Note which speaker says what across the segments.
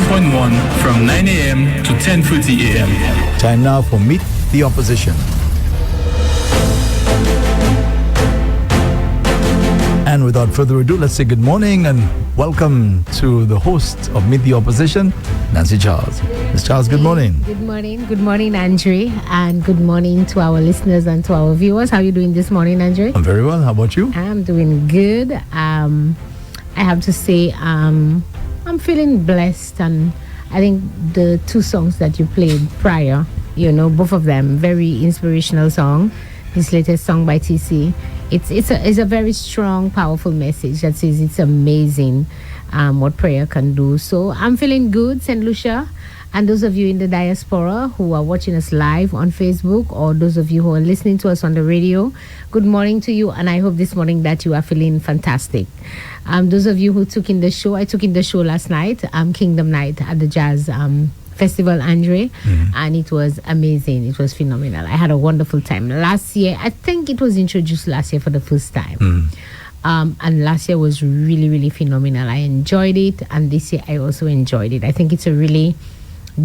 Speaker 1: 106.1 from 9 a.m. to 10:30 a.m.
Speaker 2: Time now for Meet the Opposition. And without further ado, let's say good morning and welcome to the host of Meet the Opposition, Nancy Charles. Ms. Charles, good morning.
Speaker 3: Good morning. Good morning, Andre. And good morning to our listeners and to our viewers. How are you doing this morning, Andre?
Speaker 2: I'm very well. How about you?
Speaker 3: I'm doing good. I have to say, I'm feeling blessed. And I think the two songs that you played prior, both of them, very inspirational song. This latest song by TC. It's a very strong, powerful message that says it's amazing what prayer can do. So I'm feeling good, St. Lucia. And those of you in the diaspora who are watching us live on Facebook, or those of you who are listening to us on the radio, good morning to you. And I hope this morning that you are feeling fantastic. Those of you who took in the show, I took in the show last night, Kingdom Night at the Jazz Festival, Andre, and it was amazing. It was phenomenal. I had a wonderful time. Last year, I think it was introduced last year for the first time. And last year was really, really phenomenal. I enjoyed it, and this year I also enjoyed it. I think it's a really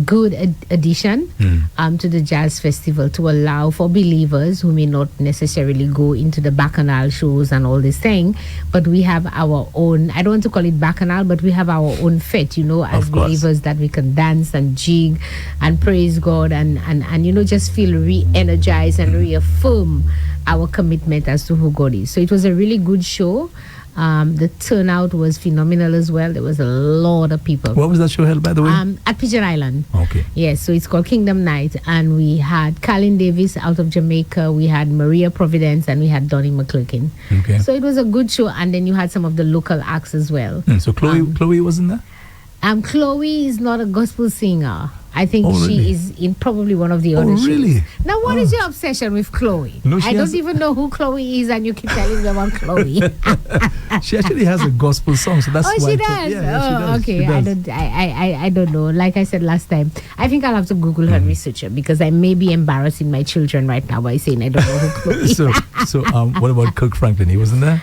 Speaker 3: good addition to the Jazz Festival to allow for believers who may not necessarily go into the bacchanal shows and all this thing, but we have our own, I don't want to call it bacchanal, but we have our own fete, as believers, that we can dance and jig and praise God and just feel re-energized and reaffirm our commitment as to who God is. So it was a really good show. The turnout was phenomenal as well. There was a lot of people.
Speaker 2: What was that show held, by the way?
Speaker 3: At Pigeon Island.
Speaker 2: Okay.
Speaker 3: Yes, so it's called Kingdom Night. And we had Colin Davis out of Jamaica. We had Maria Providence, and we had Donnie McClurkin.
Speaker 2: Okay.
Speaker 3: So it was a good show. And then you had some of the local acts as well.
Speaker 2: So Chloe wasn't there?
Speaker 3: Chloe is not a gospel singer. I think
Speaker 2: really?
Speaker 3: she is in probably one of the other shows.
Speaker 2: Really?
Speaker 3: Now, what is your obsession with Chloe?
Speaker 2: No,
Speaker 3: I don't even know who Chloe is, and you keep telling me about Chloe.
Speaker 2: She actually has a gospel song, so that's why.
Speaker 3: She does.
Speaker 2: She does.
Speaker 3: Okay.
Speaker 2: She does.
Speaker 3: I don't know. Like I said last time, I think I'll have to Google her and research her, because I may be embarrassing my children right now by saying I don't know who Chloe is.
Speaker 2: So what about Kirk Franklin? He wasn't there?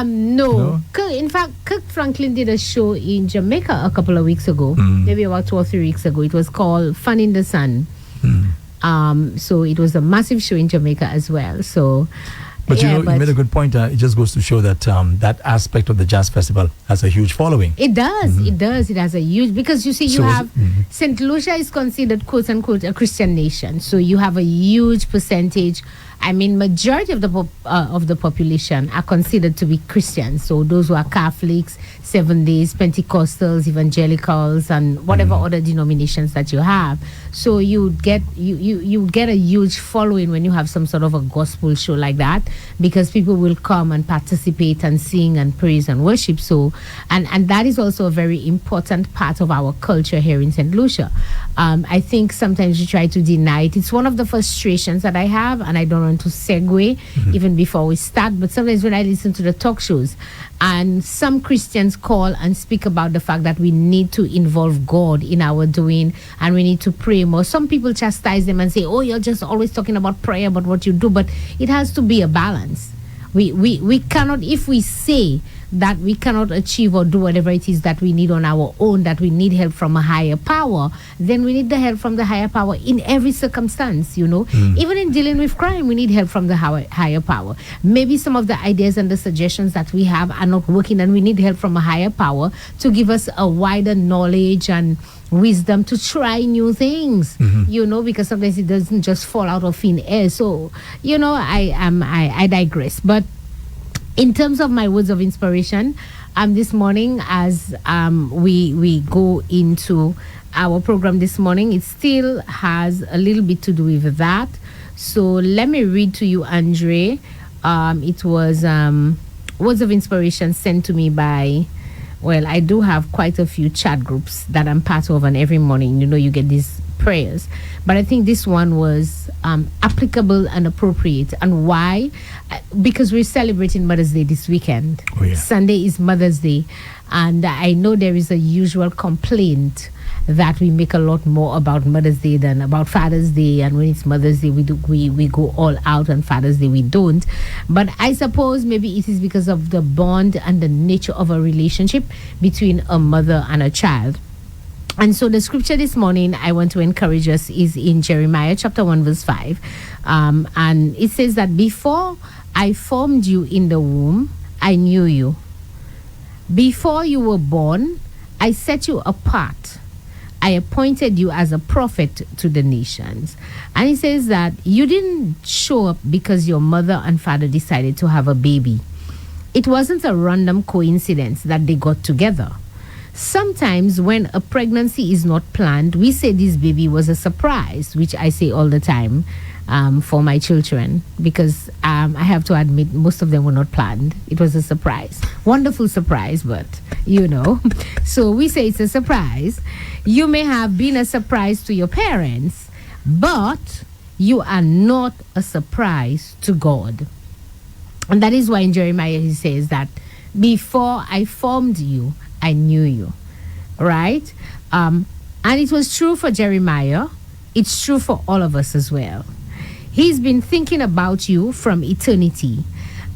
Speaker 3: No. In fact, Kirk Franklin did a show in Jamaica a couple of weeks ago, maybe about 2 or 3 weeks ago. It was called Fun in the Sun. So it was a massive show in Jamaica as well. So,
Speaker 2: but you made a good point. It just goes to show that that aspect of the Jazz Festival has a huge following.
Speaker 3: It does. It does. It has a huge, because you see, St. Lucia is considered, quote unquote, a Christian nation. So you have a huge percentage. I mean, majority of the population are considered to be Christians. So those who are Catholics, 7 Days, Pentecostals, Evangelicals, and whatever other denominations that you have. So you get a huge following when you have some sort of a gospel show like that, because people will come and participate and sing and praise and worship. So and that is also a very important part of our culture here in St. Lucia. I think sometimes you try to deny it. It's one of the frustrations that I have, and I don't want to segue even before we start, but sometimes when I listen to the talk shows and some Christians call and speak about the fact that we need to involve God in our doing and we need to pray more, some people chastise them and say, oh, you're just always talking about prayer, about what you do. But it has to be a balance. We cannot, if we say that we cannot achieve or do whatever it is that we need on our own, that we need help from a higher power, then we need the help from the higher power in every circumstance, Even in dealing with crime, we need help from the higher power. Maybe some of the ideas and the suggestions that we have are not working, and we need help from a higher power to give us a wider knowledge and wisdom to try new things, because sometimes it doesn't just fall out of thin air. So, I digress. But in terms of my words of inspiration, this morning, as we go into our program this morning, it still has a little bit to do with that. So let me read to you, Andre. It was words of inspiration sent to me by, well, I do have quite a few chat groups that I'm part of, and every morning, you get these prayers. But I think this one was applicable and appropriate. And why? Because we're celebrating Mother's Day this weekend.
Speaker 2: Oh, yeah.
Speaker 3: Sunday is Mother's Day. And I know there is a usual complaint that we make a lot more about Mother's Day than about Father's Day, and when it's Mother's Day we go all out, and Father's Day we don't. But I suppose maybe it is because of the bond and the nature of a relationship between a mother and a child. And so the scripture this morning I want to encourage us is in Jeremiah chapter 1 verse 5. And it says that before I formed you in the womb, I knew you. Before you were born, I set you apart. I appointed you as a prophet to the nations. And he says that you didn't show up because your mother and father decided to have a baby. It wasn't a random coincidence that they got together. Sometimes when a pregnancy is not planned, we say this baby was a surprise, which I say all the time for my children, because I have to admit most of them were not planned. It was a surprise. Wonderful surprise, but you know. So we say it's a surprise. You may have been a surprise to your parents, but you are not a surprise to God. And that is why in Jeremiah he says that before I formed you, I knew you, right? And it was true for Jeremiah. It's true for all of us as well. He's been thinking about you from eternity,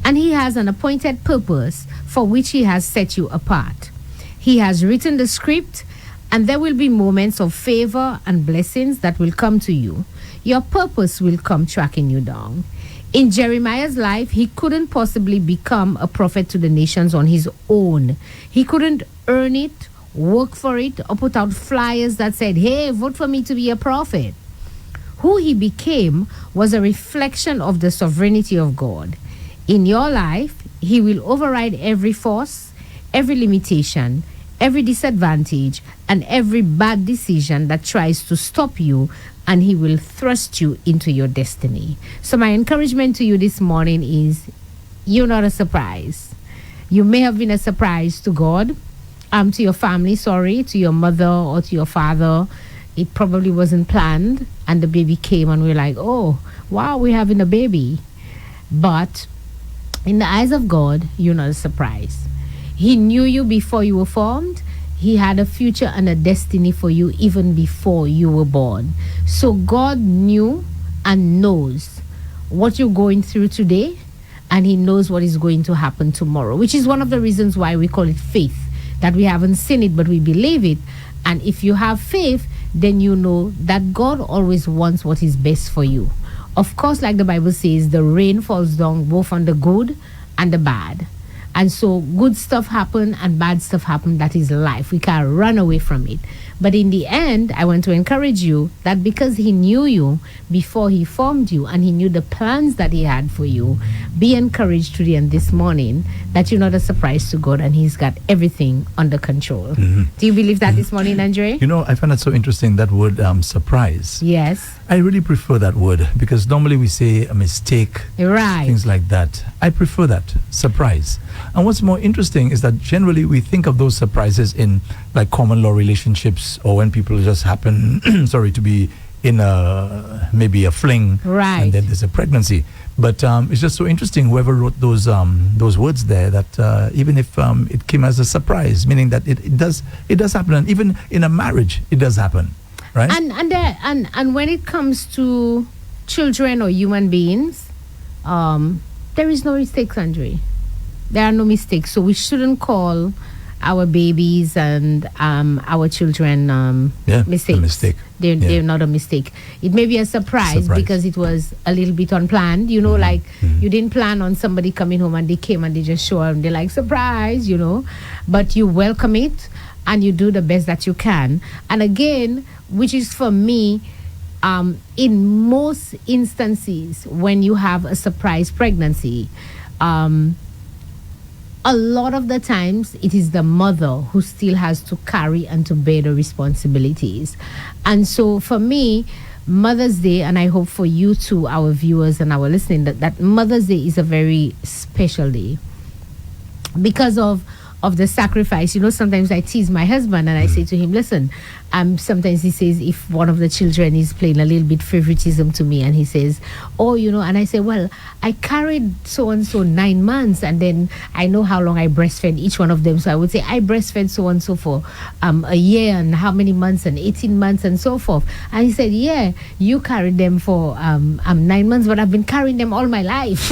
Speaker 3: and he has an appointed purpose for which he has set you apart. He has written the script, and there will be moments of favor and blessings that will come to you. Your purpose will come tracking you down. In Jeremiah's life, he couldn't possibly become a prophet to the nations on his own. He couldn't earn it, work for it, or put out flyers that said, hey, vote for me to be a prophet. Who he became was a reflection of the sovereignty of God. In your life, he will override every force, every limitation, every disadvantage, and every bad decision that tries to stop you, and he will thrust you into your destiny. So my encouragement to you this morning is, you're not a surprise. You may have been a surprise to God, to your family, to your mother or to your father. It probably wasn't planned, and the baby came and we're like, oh, wow, we're having a baby. But in the eyes of God, you're not a surprise. He knew you before you were formed. He had a future and a destiny for you even before you were born. So God knew and knows what you're going through today, and he knows what is going to happen tomorrow, which is one of the reasons why we call it faith, that we haven't seen it, but we believe it. And if you have faith, then you know that God always wants what is best for you. Of course, like the Bible says, the rain falls down both on the good and the bad. And so good stuff happen and bad stuff happen. That is life. We can't run away from it. But in the end, I want to encourage you that because he knew you before he formed you, and he knew the plans that he had for you, be encouraged today and this morning that you're not a surprise to God, and he's got everything under control. Mm-hmm. Do you believe that this morning, Andre?
Speaker 2: You know, I find that so interesting, that word surprise.
Speaker 3: Yes.
Speaker 2: I really prefer that word, because normally we say a mistake,
Speaker 3: right,
Speaker 2: things like that. I prefer that, surprise. And what's more interesting is that generally we think of those surprises in like common law relationships, or when people just happen, to be in maybe a fling,
Speaker 3: right,
Speaker 2: and then there's a pregnancy. But it's just so interesting, whoever wrote those words there, that even if it came as a surprise, meaning that it does happen, and even in a marriage it does happen, right?
Speaker 3: And when it comes to children or human beings, there is no mistakes, Andre. There are no mistakes, so we shouldn't call our babies and our children mistakes.
Speaker 2: A mistake.
Speaker 3: They're not a mistake. It may be a surprise because it was a little bit unplanned, you know, mm-hmm. like mm-hmm. you didn't plan on somebody coming home and they came and they just show up and they're like, surprise, you know, but you welcome it and you do the best that you can. And again, which is for me, in most instances when you have a surprise pregnancy, a lot of the times it is the mother who still has to carry and to bear the responsibilities. And so for me, Mother's Day, and I hope for you too, our viewers and our listening, that Mother's Day is a very special day because of the sacrifice. You know, sometimes I tease my husband and I say to him, listen, sometimes he says, if one of the children is playing a little bit favoritism to me, and he says, oh, you know, and I say, well, I carried so-and-so 9 months, and then I know how long I breastfed each one of them. So I would say, I breastfed so-and-so for a year and how many months, and 18 months and so forth. And he said, yeah, you carried them for 9 months, but I've been carrying them all my life.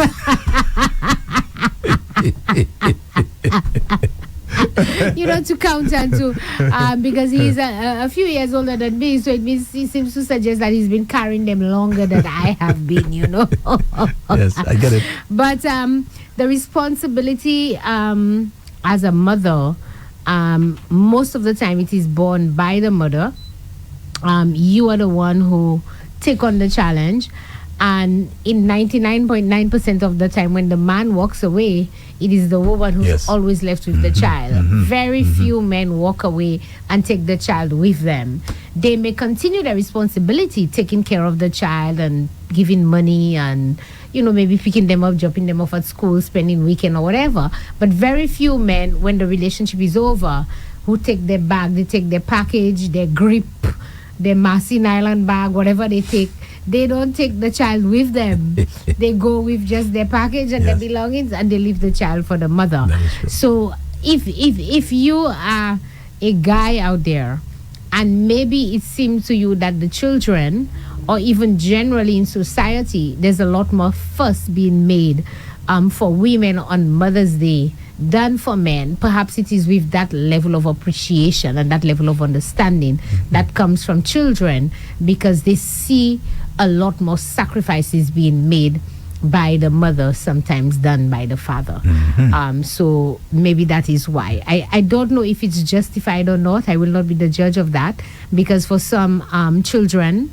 Speaker 3: to count and to, because he's a few years older than me, so it means he seems to suggest that he's been carrying them longer than I have been,
Speaker 2: Yes, I get it.
Speaker 3: But the responsibility as a mother, most of the time it is borne by the mother. You are the one who take on the challenge. And in 99.9% of the time, when the man walks away, it is the woman who's always left with the child. Very few men walk away and take the child with them. They may continue their responsibility, taking care of the child and giving money and, maybe picking them up, dropping them off at school, spending weekend or whatever. But very few men, when the relationship is over, who take their bag, they take their package, their grip, their Marcin Island bag, whatever they take. They don't take the child with them. They go with just their package and their belongings, and they leave the child for the mother. So if you are a guy out there, and maybe it seems to you that the children, or even generally in society, there's a lot more fuss being made for women on Mother's Day than for men. Perhaps it is with that level of appreciation and that level of understanding that comes from children, because they see a lot more sacrifices being made by the mother sometimes than by the father. So maybe that is why. I don't know if it's justified or not. I will not be the judge of that, because for some children,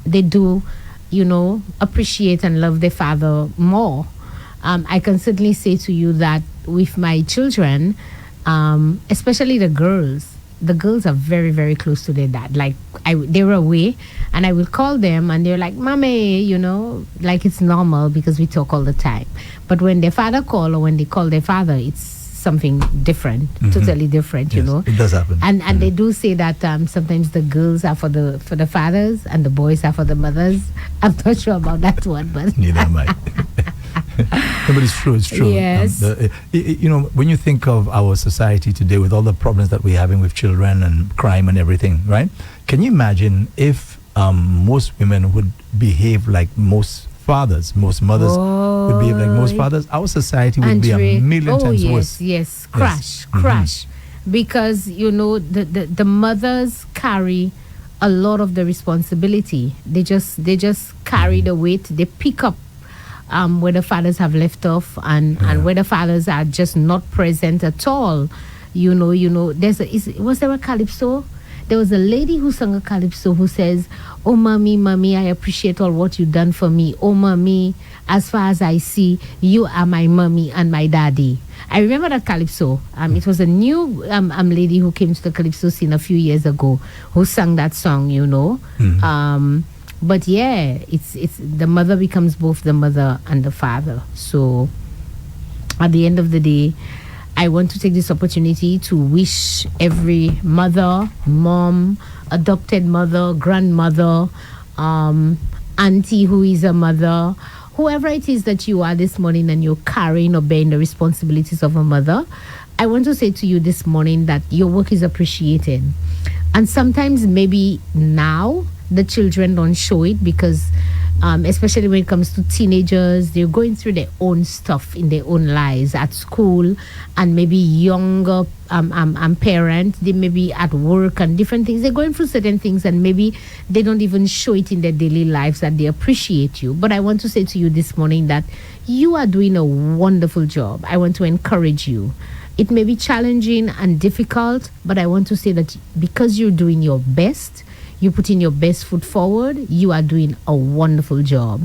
Speaker 3: they do, appreciate and love their father more. I can certainly say to you that with my children, especially the girls are very, very close to their dad. Like, they were away, and I will call them, and they're like, "Mommy," like it's normal because we talk all the time. But when their father call, or when they call their father, it's something different, totally different.
Speaker 2: It does happen.
Speaker 3: And they do say that sometimes the girls are for the fathers and the boys are for the mothers. I'm not sure about that one, but
Speaker 2: neither am I. No, but it's true.
Speaker 3: Yes.
Speaker 2: When you think of our society today, with all the problems that we're having with children and crime and everything, right? Can you imagine if most women would behave like most fathers, most mothers would behave like most fathers? Our society would be a million times worse.
Speaker 3: Yes, crash. Because the mothers carry a lot of the responsibility. They just carry the weight. They pick up where the fathers have left off, and where the fathers are just not present at all. Was there a calypso? There was a lady who sang a calypso who says, "Oh, mommy, I appreciate all what you've done for me. Oh, mommy, as far as I see, you are my mommy and my daddy." I remember that calypso. It was a new lady who came to the calypso scene a few years ago who sang that song, But yeah, it's the mother becomes both the mother and the father. So at the end of the day, I want to take this opportunity to wish every mother, mom, adopted mother, grandmother, auntie who is a mother, whoever it is that you are this morning and you're carrying or bearing the responsibilities of a mother, I want to say to you this morning that your work is appreciated. And sometimes maybe now the children don't show it because especially when it comes to teenagers, they're going through their own stuff in their own lives at school, and maybe younger parents, they may be at work and different things. They're going through certain things, and maybe they don't even show it in their daily lives that they appreciate you. But I want to say to you this morning that you are doing a wonderful job. I want to encourage you. It may be challenging and difficult, but I want to say that because you're doing your best, you put in your best foot forward, you are doing a wonderful job.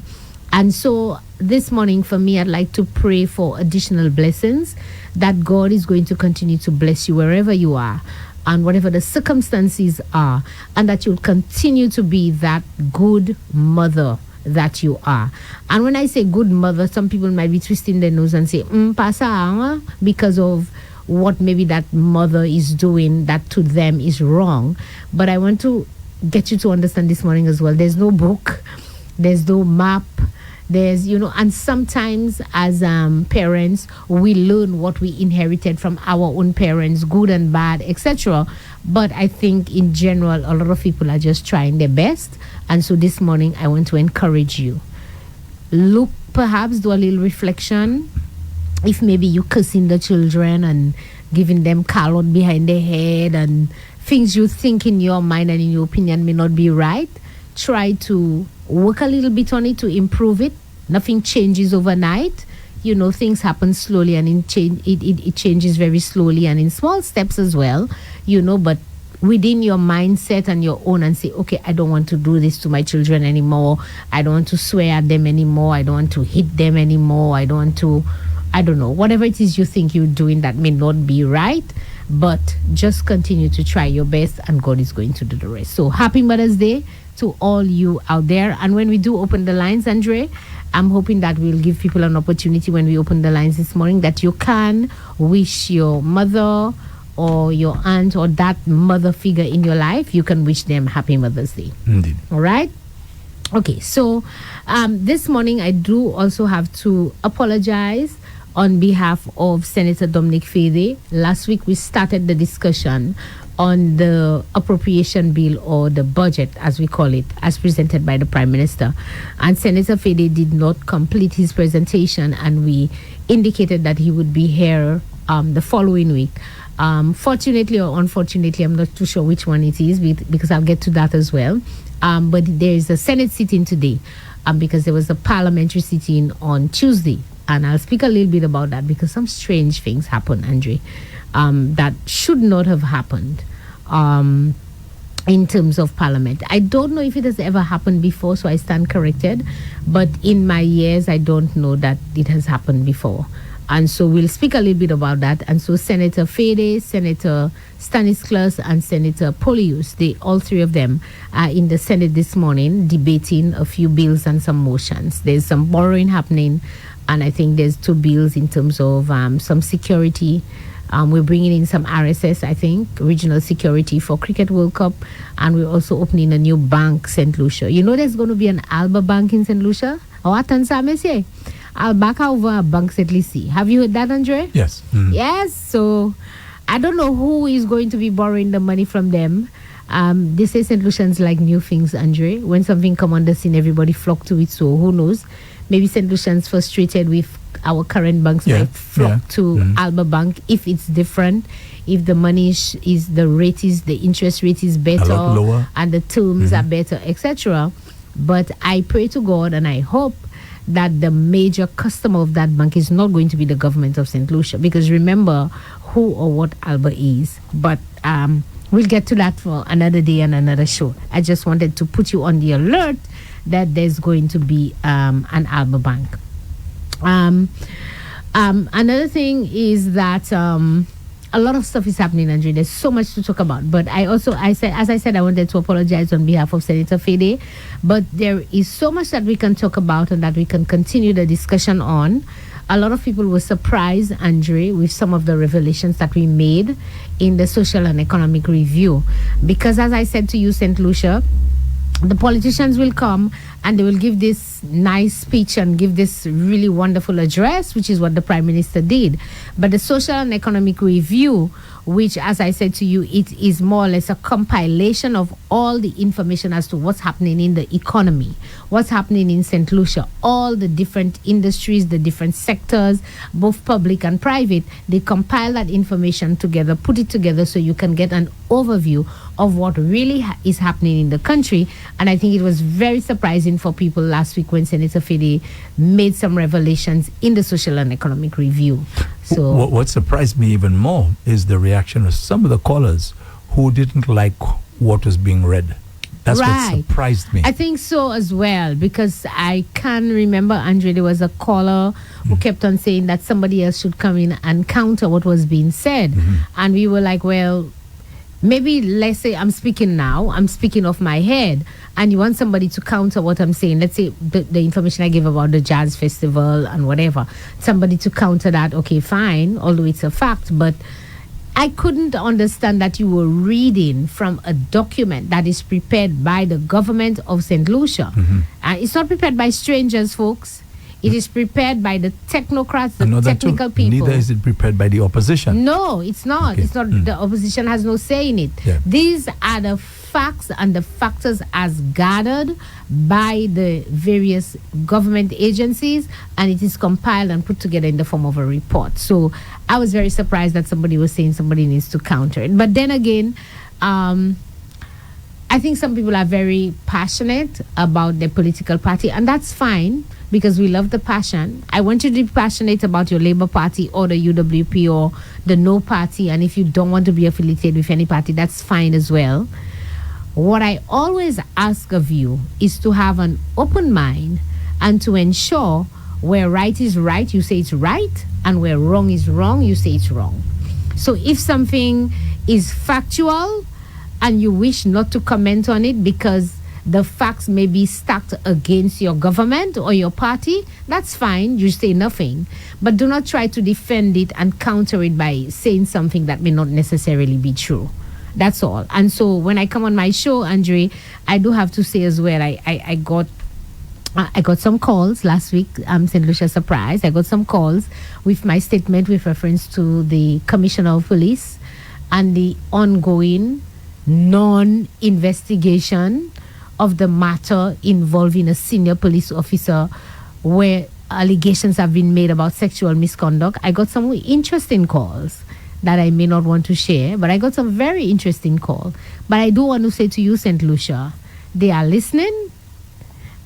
Speaker 3: And so this morning for me, I'd like to pray for additional blessings, that God is going to continue to bless you wherever you are and whatever the circumstances are, and that you'll continue to be that good mother that you are. And when I say good mother, some people might be twisting their nose and say, pasa, because of what maybe that mother is doing that to them is wrong. But I want to get you to understand this morning as well, there's no book, there's no map, there's and sometimes as parents we learn what we inherited from our own parents, good and bad, etc. But I think in general a lot of people are just trying their best. And so this morning I want to encourage you, perhaps do a little reflection. If maybe you cursing the children and giving them calotte behind their head, and things you think in your mind and in your opinion may not be right. Try to work a little bit on it to improve it. Nothing changes overnight. Things happen slowly, and it changes very slowly and in small steps as well, but within your mindset and your own, and say, okay, I don't want to do this to my children anymore. I don't want to swear at them anymore. I don't want to hit them anymore. I don't want to, I don't know, whatever it is you think you're doing that may not be right, but just continue to try your best, and God is going to do the rest. So happy Mother's Day to all you out there. And when we do open the lines, Andre, I'm hoping that we'll give people an opportunity when we open the lines this morning that you can wish your mother or your aunt or that mother figure in your life. You can wish them happy Mother's Day.
Speaker 2: Indeed.
Speaker 3: All right? Okay, so this morning I do also have to apologize on behalf of Senator Dominic Fede. Last week we started the discussion on the appropriation bill, or the budget as we call it, as presented by the Prime Minister. And Senator Fede did not complete his presentation, and we indicated that he would be here the following week. Fortunately or unfortunately, I'm not too sure which one it is, because I'll get to that as well. But there is a Senate sitting today, because there was a parliamentary sitting on Tuesday. And I'll speak a little bit about that, because some strange things happen, Andre, that should not have happened in terms of Parliament. I don't know if it has ever happened before, so I stand corrected. But in my years, I don't know that it has happened before. And so we'll speak a little bit about that. And so Senator Fede, Senator Stanislas, and Senator Polius, all three of them are in the Senate this morning debating a few bills and some motions. There's some borrowing happening, and I think there's two bills in terms of some security. We're bringing in some RSS, I think, regional security for Cricket World Cup. And we're also opening a new bank, St. Lucia. There's going to be an Alba Bank in St. Lucia? I'll back over a bank St. Lucie. Have you heard that, Andre?
Speaker 2: Yes.
Speaker 3: Yes. So I don't know who is going to be borrowing the money from them. They say St. Lucians like new things, Andre. When something come on the scene, everybody flock to it. So who knows? Maybe St. Lucians frustrated with our current banks might flock to Alba Bank if it's different, if the money is the interest rate is better,
Speaker 2: a lot lower,
Speaker 3: and the terms are better, etc. But I pray to God and I hope that the major customer of that bank is not going to be the government of St. Lucia, because remember who or what Alba is. But we'll get to that for another day and another show. I just wanted to put you on the alert that there's going to be an Alba Bank. Another thing is that a lot of stuff is happening, Andre. There's so much to talk about. But I wanted to apologize on behalf of Senator Fede. But there is so much that we can talk about and that we can continue the discussion on. A lot of people were surprised, Andre, with some of the revelations that we made in the Social and Economic Review. Because as I said to you, St. Lucia, the politicians will come and they will give this nice speech and give this really wonderful address, which is what the Prime Minister did. But the Social and Economic Review, which, as I said to you, it is more or less a compilation of all the information as to what's happening in the economy, what's happening in St. Lucia, all the different industries, the different sectors, both public and private. They compile that information together, put it together so you can get an overview of what really is happening in the country. And I think it was very surprising for people last week when Senator Fede made some revelations in the Social and Economic Review. So
Speaker 2: what surprised me even more is the reaction of some of the callers who didn't like what was being read. That's what surprised me.
Speaker 3: I think so as well, because I can remember, Andre, there was a caller who kept on saying that somebody else should come in and counter what was being said. And we were like, well, maybe let's say I'm speaking off my head, and you want somebody to counter what I'm saying. Let's say the information I gave about the jazz festival and whatever, somebody to counter that, okay, fine, although it's a fact. But I couldn't understand that you were reading from a document that is prepared by the government of St. Lucia. It's not prepared by strangers, folks. It is prepared by the technocrats, the technical people.
Speaker 2: Neither is it prepared by the opposition.
Speaker 3: No, it's not. Okay. It's not. The opposition has no say in it. Yeah. These are the facts and the factors as gathered by the various government agencies, and it is compiled and put together in the form of a report. So I was very surprised that somebody was saying somebody needs to counter it. But then again, I think some people are very passionate about their political party, and that's fine because we love the passion. I want you to be passionate about your Labour Party or the UWP or the No Party, and if you don't want to be affiliated with any party, that's fine as well. What I always ask of you is to have an open mind and to ensure where right is right, you say it's right, and where wrong is wrong, you say it's wrong. So if something is factual and you wish not to comment on it because the facts may be stacked against your government or your party, that's fine, you say nothing. But do not try to defend it and counter it by saying something that may not necessarily be true. That's all. And so when I come on my show, Andre, I do have to say as well, I got some calls last week. St. Lucia surprise. I got some calls with my statement with reference to the Commissioner of Police and the ongoing non-investigation of the matter involving a senior police officer where allegations have been made about sexual misconduct. I got some interesting calls that I may not want to share, but I got some very interesting calls. But I do want to say to you, St. Lucia, they are listening,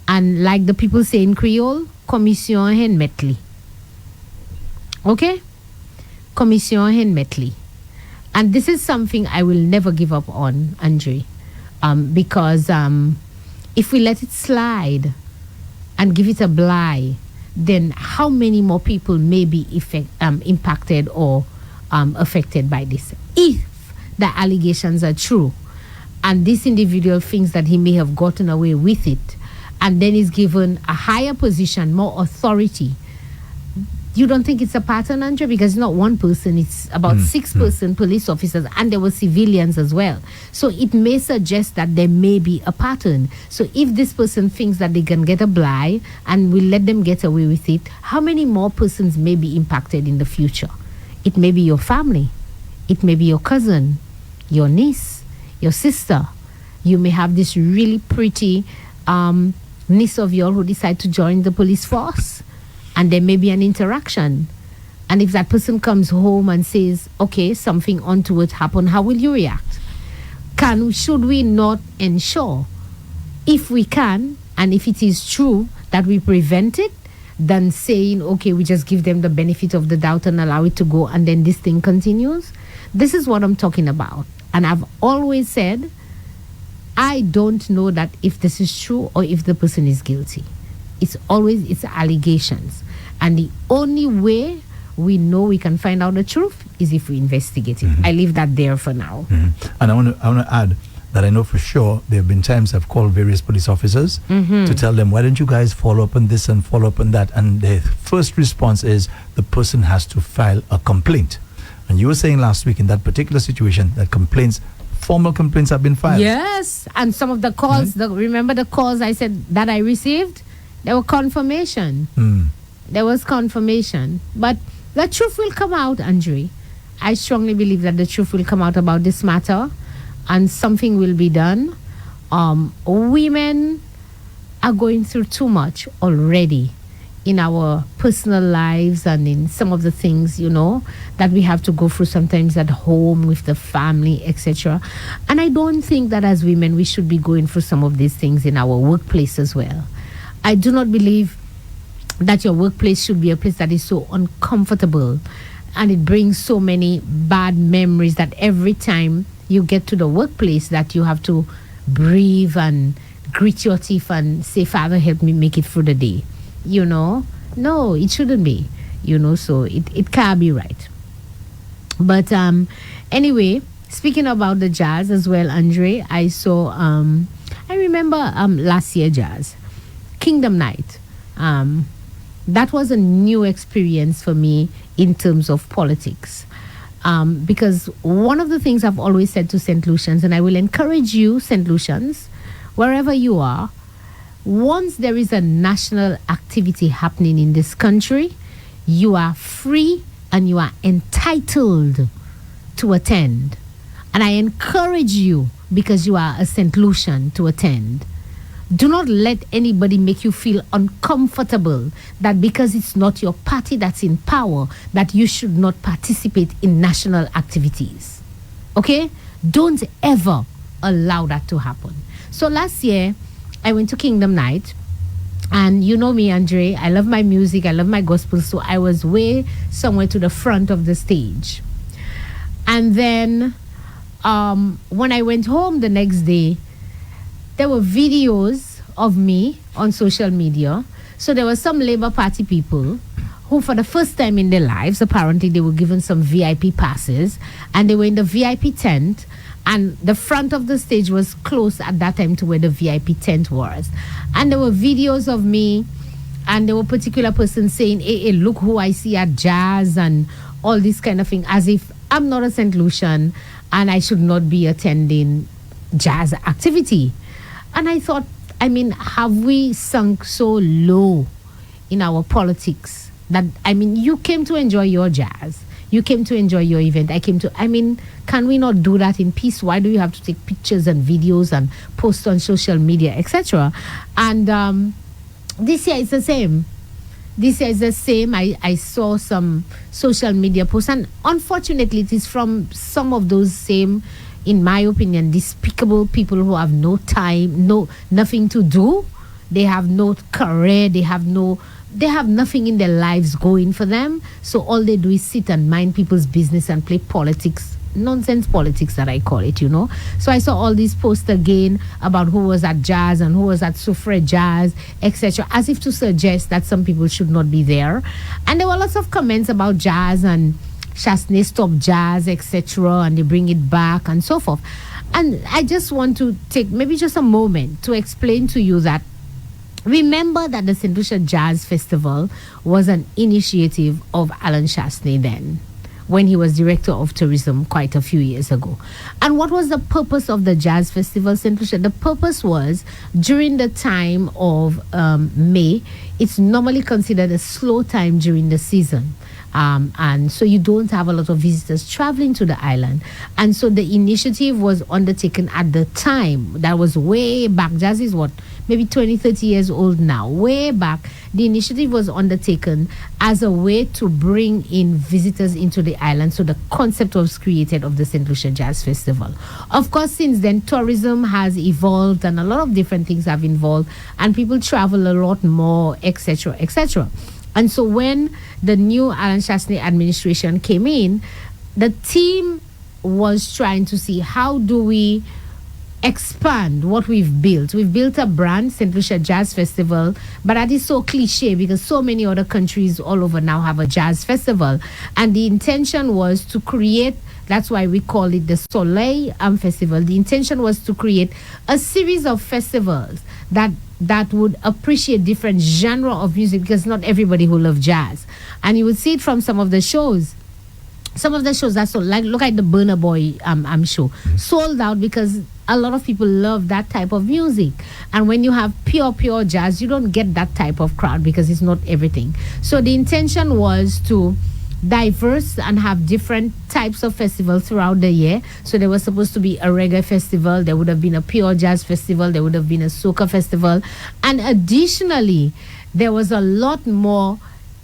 Speaker 3: and like the people say in Creole, commission hen metli. Okay? Commission hen metli. And this is something I will never give up on, Andre, because if we let it slide and give it a bly, then how many more people may be impacted or affected by this? If the allegations are true and this individual thinks that he may have gotten away with it and then is given a higher position, more authority, you don't think it's a pattern, Andre? Because it's not one person, it's about 6 police officers, and there were civilians as well. So it may suggest that there may be a pattern. So if this person thinks that they can get a bly and we let them get away with it, how many more persons may be impacted in the future? It may be your family. It may be your cousin, your niece, your sister. You may have this really pretty niece of yours who decide to join the police force. And there may be an interaction. And if that person comes home and says, okay, something untoward happened, how will you react? Should we not ensure, if we can, and if it is true, that we prevent it, than saying, okay, we just give them the benefit of the doubt and allow it to go, and then this thing continues? This is what I'm talking about. And I've always said, I don't know that if this is true or if the person is guilty. It's allegations. And the only way we know we can find out the truth is if we investigate it. I leave that there for now.
Speaker 2: And I want to add that I know for sure there have been times I've called various police officers to tell them, why don't you guys follow up on this and follow up on that? And their first response is the person has to file a complaint. And you were saying last week in that particular situation that formal complaints have been filed.
Speaker 3: Yes, and some of the calls, remember the calls I said that I received? There were confirmation. There was confirmation. But the truth will come out, Andre. I strongly believe that the truth will come out about this matter and something will be done. Women are going through too much already in our personal lives and in some of the things, that we have to go through sometimes at home with the family, etc. And I don't think that as women we should be going through some of these things in our workplace as well. I do not believe that your workplace should be a place that is so uncomfortable and it brings so many bad memories that every time you get to the workplace that you have to breathe and grit your teeth and say, Father, help me make it through the day. No, it shouldn't be, so it can't be right. But anyway, speaking about the jazz as well, Andre, I saw, I remember last year jazz, Kingdom Night. That was a new experience for me in terms of politics. Because one of the things I've always said to St. Lucians, and I will encourage you, St. Lucians, wherever you are, once there is a national activity happening in this country, you are free and you are entitled to attend. And I encourage you, because you are a St. Lucian, to attend. Do not let anybody make you feel uncomfortable that because it's not your party that's in power, that you should not participate in national activities. Okay? Don't ever allow that to happen. So last year, I went to Kingdom Night. And you know me, Andre, I love my music, I love my gospel, so I was way somewhere to the front of the stage. And then when I went home the next day, there were videos of me on social media. So there were some Labour Party people who, for the first time in their lives, apparently they were given some VIP passes, and they were in the VIP tent, and the front of the stage was close at that time to where the VIP tent was. And there were videos of me, and there were particular persons saying, hey, look who I see at Jazz, and all this kind of thing, as if I'm not a St. Lucian and I should not be attending Jazz activity. And I thought, I mean, have we sunk so low in our politics that, I mean, you came to enjoy your jazz. You came to enjoy your event. Can we not do that in peace? Why do you have to take pictures and videos and post on social media, etc.? And this year it's the same. I saw some social media posts, and unfortunately it is from some of those same, in my opinion, despicable people who have no time, nothing to do. They have no career, they have nothing in their lives going for them. So all they do is sit and mind people's business and play politics, nonsense politics that I call it, you know. So I saw all these posts again about who was at Jazz and who was at Suffrage Jazz, etc., as if to suggest that some people should not be there. And there were lots of comments about Jazz and Chasney stop Jazz, etc., and they bring it back and so forth. And I just want to take maybe just a moment to explain to you that remember that the St. Lucia Jazz Festival was an initiative of Alan Chasney then, when he was director of tourism quite a few years ago. And what was the purpose of the Jazz Festival, St. Lucia? The purpose was, during the time of May, it's normally considered a slow time during the season. And so you don't have a lot of visitors traveling to the island. And so the initiative was undertaken at the time. That was way back. Jazz is what? Maybe 20, 30 years old now. Way back. The initiative was undertaken as a way to bring in visitors into the island. So the concept was created of the St. Lucia Jazz Festival. Of course, since then, tourism has evolved and a lot of different things have evolved. And people travel a lot more, etc., etc. And so when the new Alan Chasney administration came in, the team was trying to see how do we expand what we've built. We've built a brand, St. Lucia Jazz Festival, but that is so cliche because so many other countries all over now have a jazz festival. And the intention was to create, that's why we call it the Soleil Festival. The intention was to create a series of festivals that would appreciate different genre of music, because not everybody who loves jazz. And you would see it from some of the shows. Some of the shows that sold, like look at the Burna Boy show, sold out because a lot of people love that type of music. And when you have pure jazz, you don't get that type of crowd because it's not everything. So the intention was to diverse and have different types of festivals throughout the year. So there was supposed to be a reggae festival, there would have been a pure jazz festival, there would have been a soca festival, and additionally there was a lot more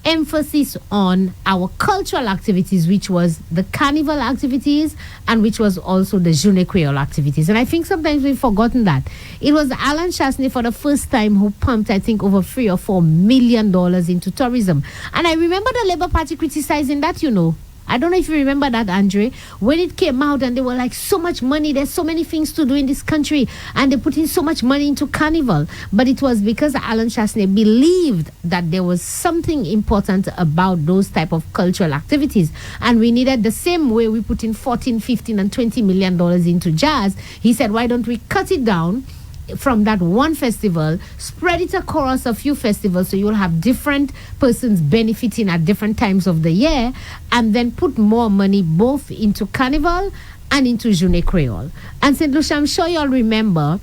Speaker 3: emphasis on our cultural activities, which was the carnival activities and which was also the Journée Creole activities. And I think sometimes we've forgotten that. It was Alan Chasney for the first time who pumped, I think, over $3 or $4 million into tourism. And I remember the Labour Party criticizing that, you know. I don't know if you remember that, Andre, when it came out and they were like, so much money, there's so many things to do in this country, and they put in so much money into carnival. But it was because Alan Chasney believed that there was something important about those type of cultural activities, and we needed, the same way we put in 14, 15 and $20 million into jazz. He said, why don't we cut it down from that one festival, spread it across a few festivals so you'll have different persons benefiting at different times of the year, and then put more money both into carnival and into Journée Creole. And St. Lucia, I'm sure you'll remember,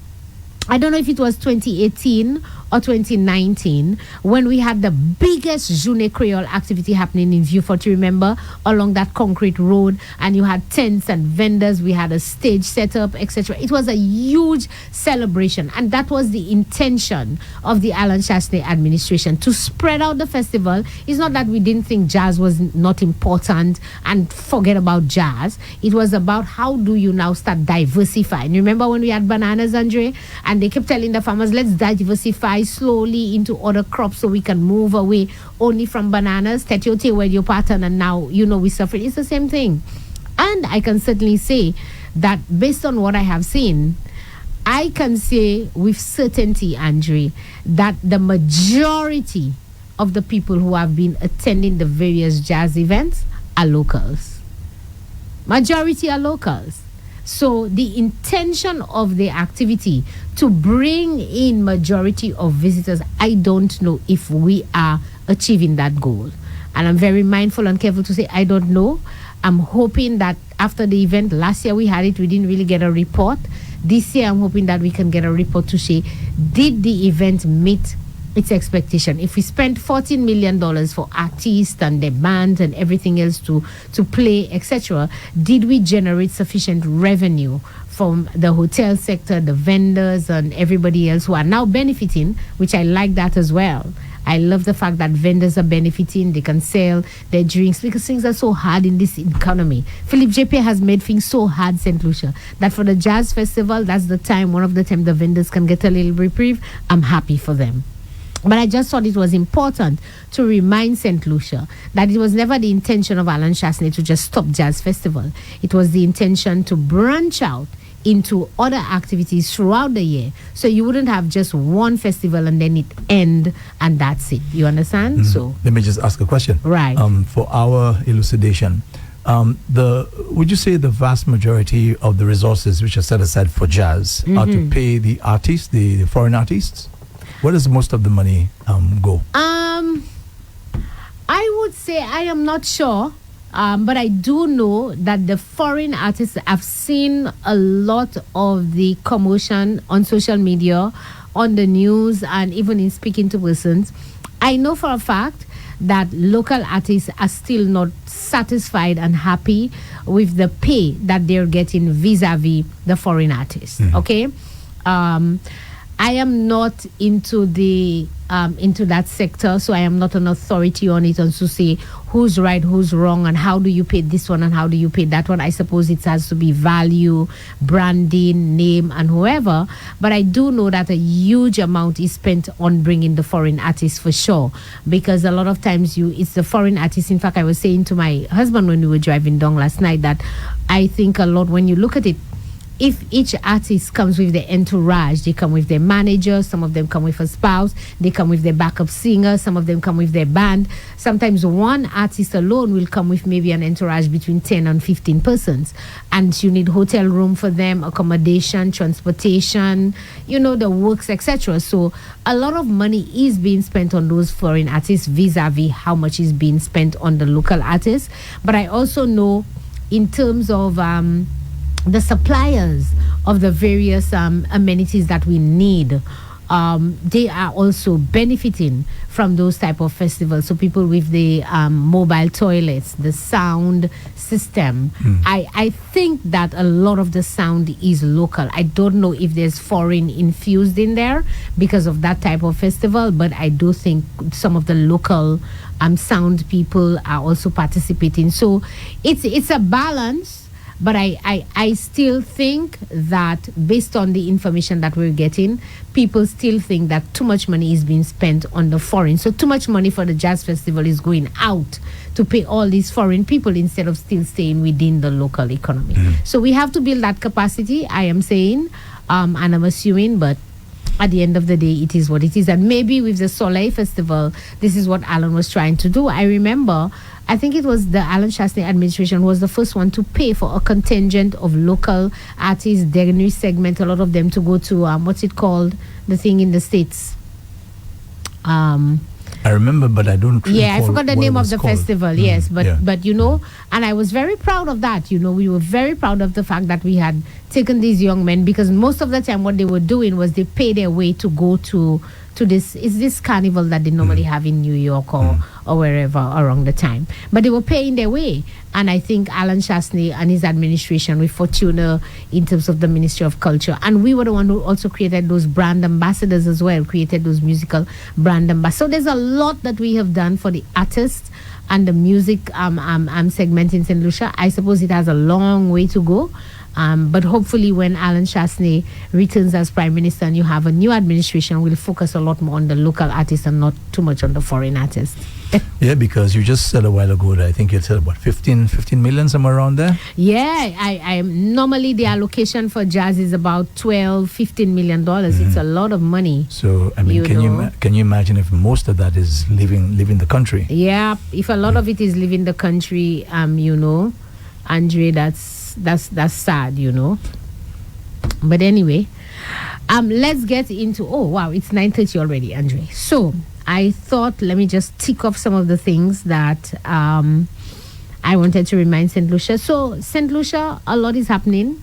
Speaker 3: I don't know if it was 2018 or 2019, when we had the biggest Journée Creole activity happening in Vieux-Fort, you remember, along that concrete road, and you had tents and vendors, we had a stage set up, etc. It was a huge celebration, and that was the intention of the Alan Chastanet administration, to spread out the festival. It's not that we didn't think jazz was not important and forget about jazz. It was about how do you now start diversifying. Remember when we had bananas, Andre, and they kept telling the farmers, let's diversify slowly into other crops so we can move away only from bananas. Tetiote where your pattern, and now we suffer. It's the same thing. And I can certainly say that based on what I have seen, I can say with certainty, Andre, that the majority of the people who have been attending the various jazz events are locals. Majority are locals. So the intention of the activity to bring in majority of visitors, I don't know if we are achieving that goal. And I'm very mindful and careful to say I don't know. I'm hoping that after the event, last year we had it, we didn't really get a report. This year I'm hoping that we can get a report to say, did the event meet its expectation? If we spent $14 million for artists and their bands and everything else to play, etc., did we generate sufficient revenue from the hotel sector, the vendors, and everybody else who are now benefiting, which I like that as well. I love the fact that vendors are benefiting. They can sell their drinks because things are so hard in this economy. Philip JP has made things so hard, St. Lucia, that for the jazz festival, that's the time, one of the time the vendors can get a little reprieve. I'm happy for them. But I just thought it was important to remind St. Lucia that it was never the intention of Alan Chastanet to just stop Jazz Festival. It was the intention to branch out into other activities throughout the year. So you wouldn't have just one festival and then it end and that's it. You understand?
Speaker 2: Mm-hmm.
Speaker 3: So
Speaker 2: let me just ask a question.
Speaker 3: Right.
Speaker 2: For our elucidation, would you say the vast majority of the resources which are set aside for jazz are to pay the artists, the foreign artists? Where does most of the money go?
Speaker 3: I would say I am not sure, but I do know that the foreign artists, I've seen a lot of the commotion on social media, on the news, and even in speaking to persons. I know for a fact that local artists are still not satisfied and happy with the pay that they're getting vis-a-vis the foreign artists. Okay? I am not into that sector, so I am not an authority on it and to say who's right, who's wrong, and how do you pay this one and how do you pay that one. I suppose it has to be value, branding, name, and whoever. But I do know that a huge amount is spent on bringing the foreign artists for sure, because a lot of times it's the foreign artists. In fact, I was saying to my husband when we were driving down last night that I think a lot when you look at it, if each artist comes with their entourage, they come with their manager, some of them come with a spouse, they come with their backup singer, some of them come with their band. Sometimes one artist alone will come with maybe an entourage between 10 and 15 persons. And you need hotel room for them, accommodation, transportation, the works, etc. So a lot of money is being spent on those foreign artists vis-a-vis how much is being spent on the local artists. But I also know in terms of the suppliers of the various amenities that we need, they are also benefiting from those type of festivals. So people with the mobile toilets, the sound system, I think that a lot of the sound is local. I don't know if there's foreign infused in there because of that type of festival, but I do think some of the local sound people are also participating. So it's a balance. But I still think that based on the information that we're getting, people still think that too much money is being spent on the foreign. So too much money for the jazz festival is going out to pay all these foreign people instead of still staying within the local economy. So we have to build that capacity, I am saying, and I'm assuming, but at the end of the day, it is what it is. And maybe with the Soleil Festival, this is what Alan was trying to do. I remember, I think it was the Alan Chastanet administration was the first one to pay for a contingent of local artists, Degnery segment, a lot of them to go to, what's it called? The thing in the States.
Speaker 2: I remember, but I don't recall.
Speaker 3: Yeah, I forgot the name of the
Speaker 2: called.
Speaker 3: festival, yes. But and I was very proud of that. We were very proud of the fact that we had taken these young men, because most of the time what they were doing was they pay their way to go to to this. It's this carnival that they normally have in New York or wherever around the time. But they were paying their way. And I think Alan Chasney and his administration with Fortuna in terms of the Ministry of Culture. And we were the one who also created those brand ambassadors as well, created those musical brand ambassadors. So there's a lot that we have done for the artists and the music segment in St. Lucia. I suppose it has a long way to go. But hopefully when Alan Chasney returns as Prime Minister and you have a new administration, we'll focus a lot more on the local artists and not too much on the foreign artists.
Speaker 2: Yeah, because you just said a while ago that I think you said about 15 million, somewhere around there.
Speaker 3: Yeah, I normally the allocation for jazz is about $12-15 million. It's a lot of money.
Speaker 2: So I mean, can you imagine if most of that is leaving the country?
Speaker 3: Yeah, if a lot of it is leaving the country, Andre, that's sad, But anyway, let's get into. Oh wow, it's 9:30 already, Andre. So I thought, let me just tick off some of the things that I wanted to remind St. Lucia. So St. Lucia, a lot is happening.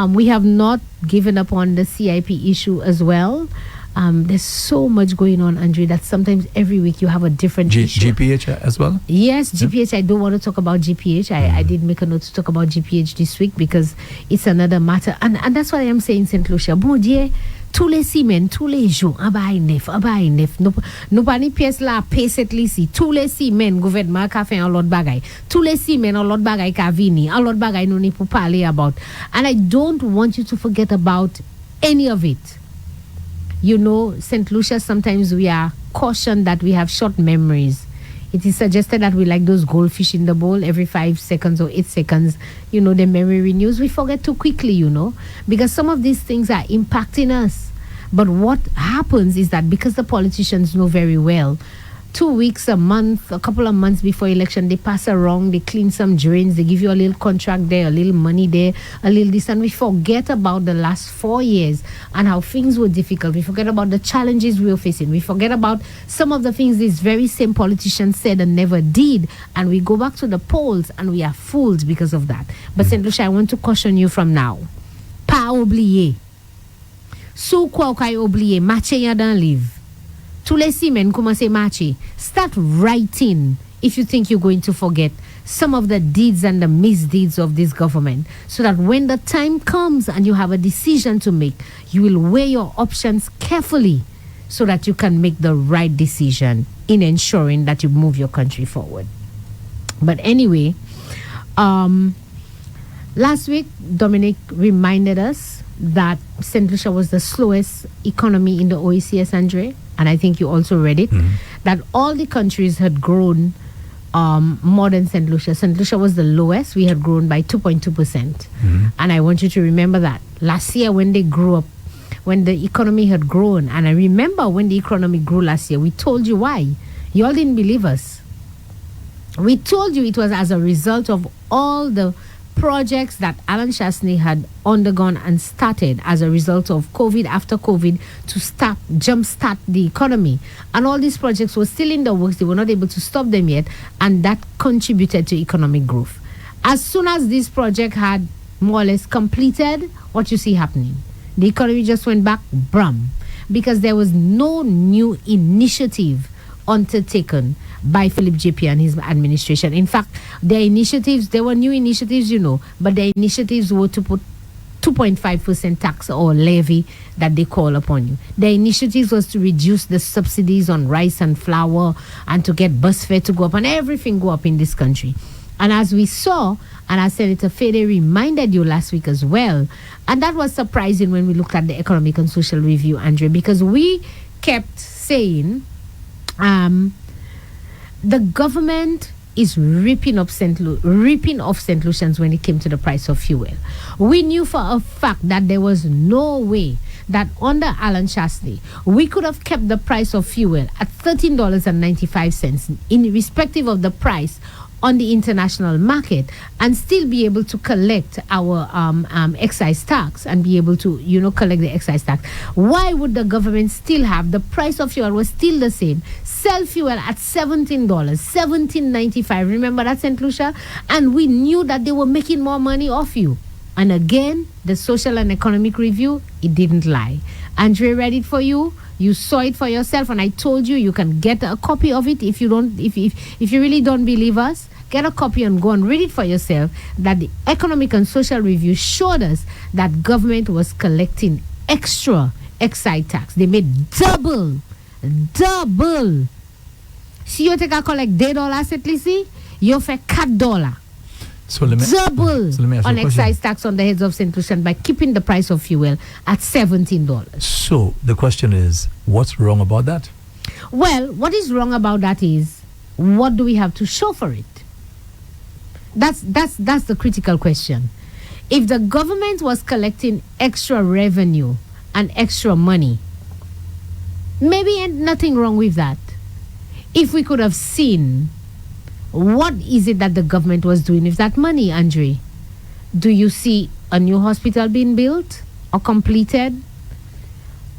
Speaker 3: We have not given up on the CIP issue as well. There's so much going on, Andre, that sometimes every week you have a different issue.
Speaker 2: GPH as well?
Speaker 3: Yes, GPH. I don't want to talk about GPH. I did make a note to talk about GPH this week because it's another matter. And that's why I'm saying, St. Lucia, bon Dieu, tous les semaines, tous les jours, abay nef. Nou pa ni pièce la paye cette lisi. Tous les semaines, gouvernement ka fait un lot bagay. Tous les semaines, un lot bagay ka vini. Un lot bagay nou ni pou parler about. And I don't want you to forget about any of it. St. Lucia, sometimes we are cautioned that we have short memories. It is suggested that we like those goldfish in the bowl every 5 seconds or 8 seconds. The memory renews. We forget too quickly, because some of these things are impacting us. But what happens is that because the politicians know very well, 2 weeks, a month, a couple of months before election, they pass around, they clean some drains, they give you a little contract there, a little money there, a little this, and we forget about the last 4 years and how things were difficult. We forget about the challenges we were facing. We forget about some of the things these very same politicians said and never did, and we go back to the polls and we are fooled because of that. But St. Lucia, I want to caution you from now. Pa oublier. Sou kwa kay oublier, matche ya dan liv. Tous les semaines, commencez marcher. Start writing if you think you're going to forget some of the deeds and the misdeeds of this government, so that when the time comes and you have a decision to make, you will weigh your options carefully so that you can make the right decision in ensuring that you move your country forward. But anyway, last week, Dominic reminded us that St. Lucia was the slowest economy in the OECS, Andre. And I think you also read it, that all the countries had grown more than St. Lucia. St. Lucia was the lowest. We had grown by 2.2%. And I want you to remember that. Last year when they grew up, when the economy had grown, and I remember when the economy grew last year, we told you why. You all didn't believe us. We told you it was as a result of all the projects that Alan Chasney had undergone and started as a result of COVID, after COVID, to jumpstart the economy. And all these projects were still in the works. They were not able to stop them yet. And that contributed to economic growth. As soon as this project had more or less completed, what you see happening? The economy just went back, brum. Because there was no new initiative undertaken by Philip JP and his administration. In fact, there were new initiatives, but their initiatives were to put 2.5% tax or levy that they call upon you. Their initiatives was to reduce the subsidies on rice and flour and to get bus fare to go up and everything go up in this country. And as we saw, and as Senator Fede reminded you last week as well, and that was surprising when we looked at the Economic and Social Review, Andre, because we kept saying the government is ripping off St. Lucians when it came to the price of fuel. We knew for a fact that there was no way that under Alan Chasney, we could have kept the price of fuel at $13.95 irrespective of the price on the international market, and still be able to collect our excise tax and be able to, collect the excise tax. Why would the government still have the price of fuel was still the same? Sell fuel at $17, $17.95. Remember that, St. Lucia? And we knew that they were making more money off you. And again, the social and economic review, it didn't lie. Andre read it for you. You saw it for yourself, and I told you you can get a copy of it if you don't. If you really don't believe us, get a copy and go and read it for yourself. That the economic and social review showed us that government was collecting extra excise tax. They made double. Si you take a collect $10 at least, you pay $4.
Speaker 2: So let me
Speaker 3: on excise tax on the heads of St. Lucian by keeping the price of fuel at $17.
Speaker 2: So the question is, what's wrong about that?
Speaker 3: Well, what is wrong about that is, what do we have to show for it? That's the critical question. If the government was collecting extra revenue and extra money, maybe ain't nothing wrong with that. If we could have seen what is it that the government was doing with that money, Andre? Do you see a new hospital being built or completed?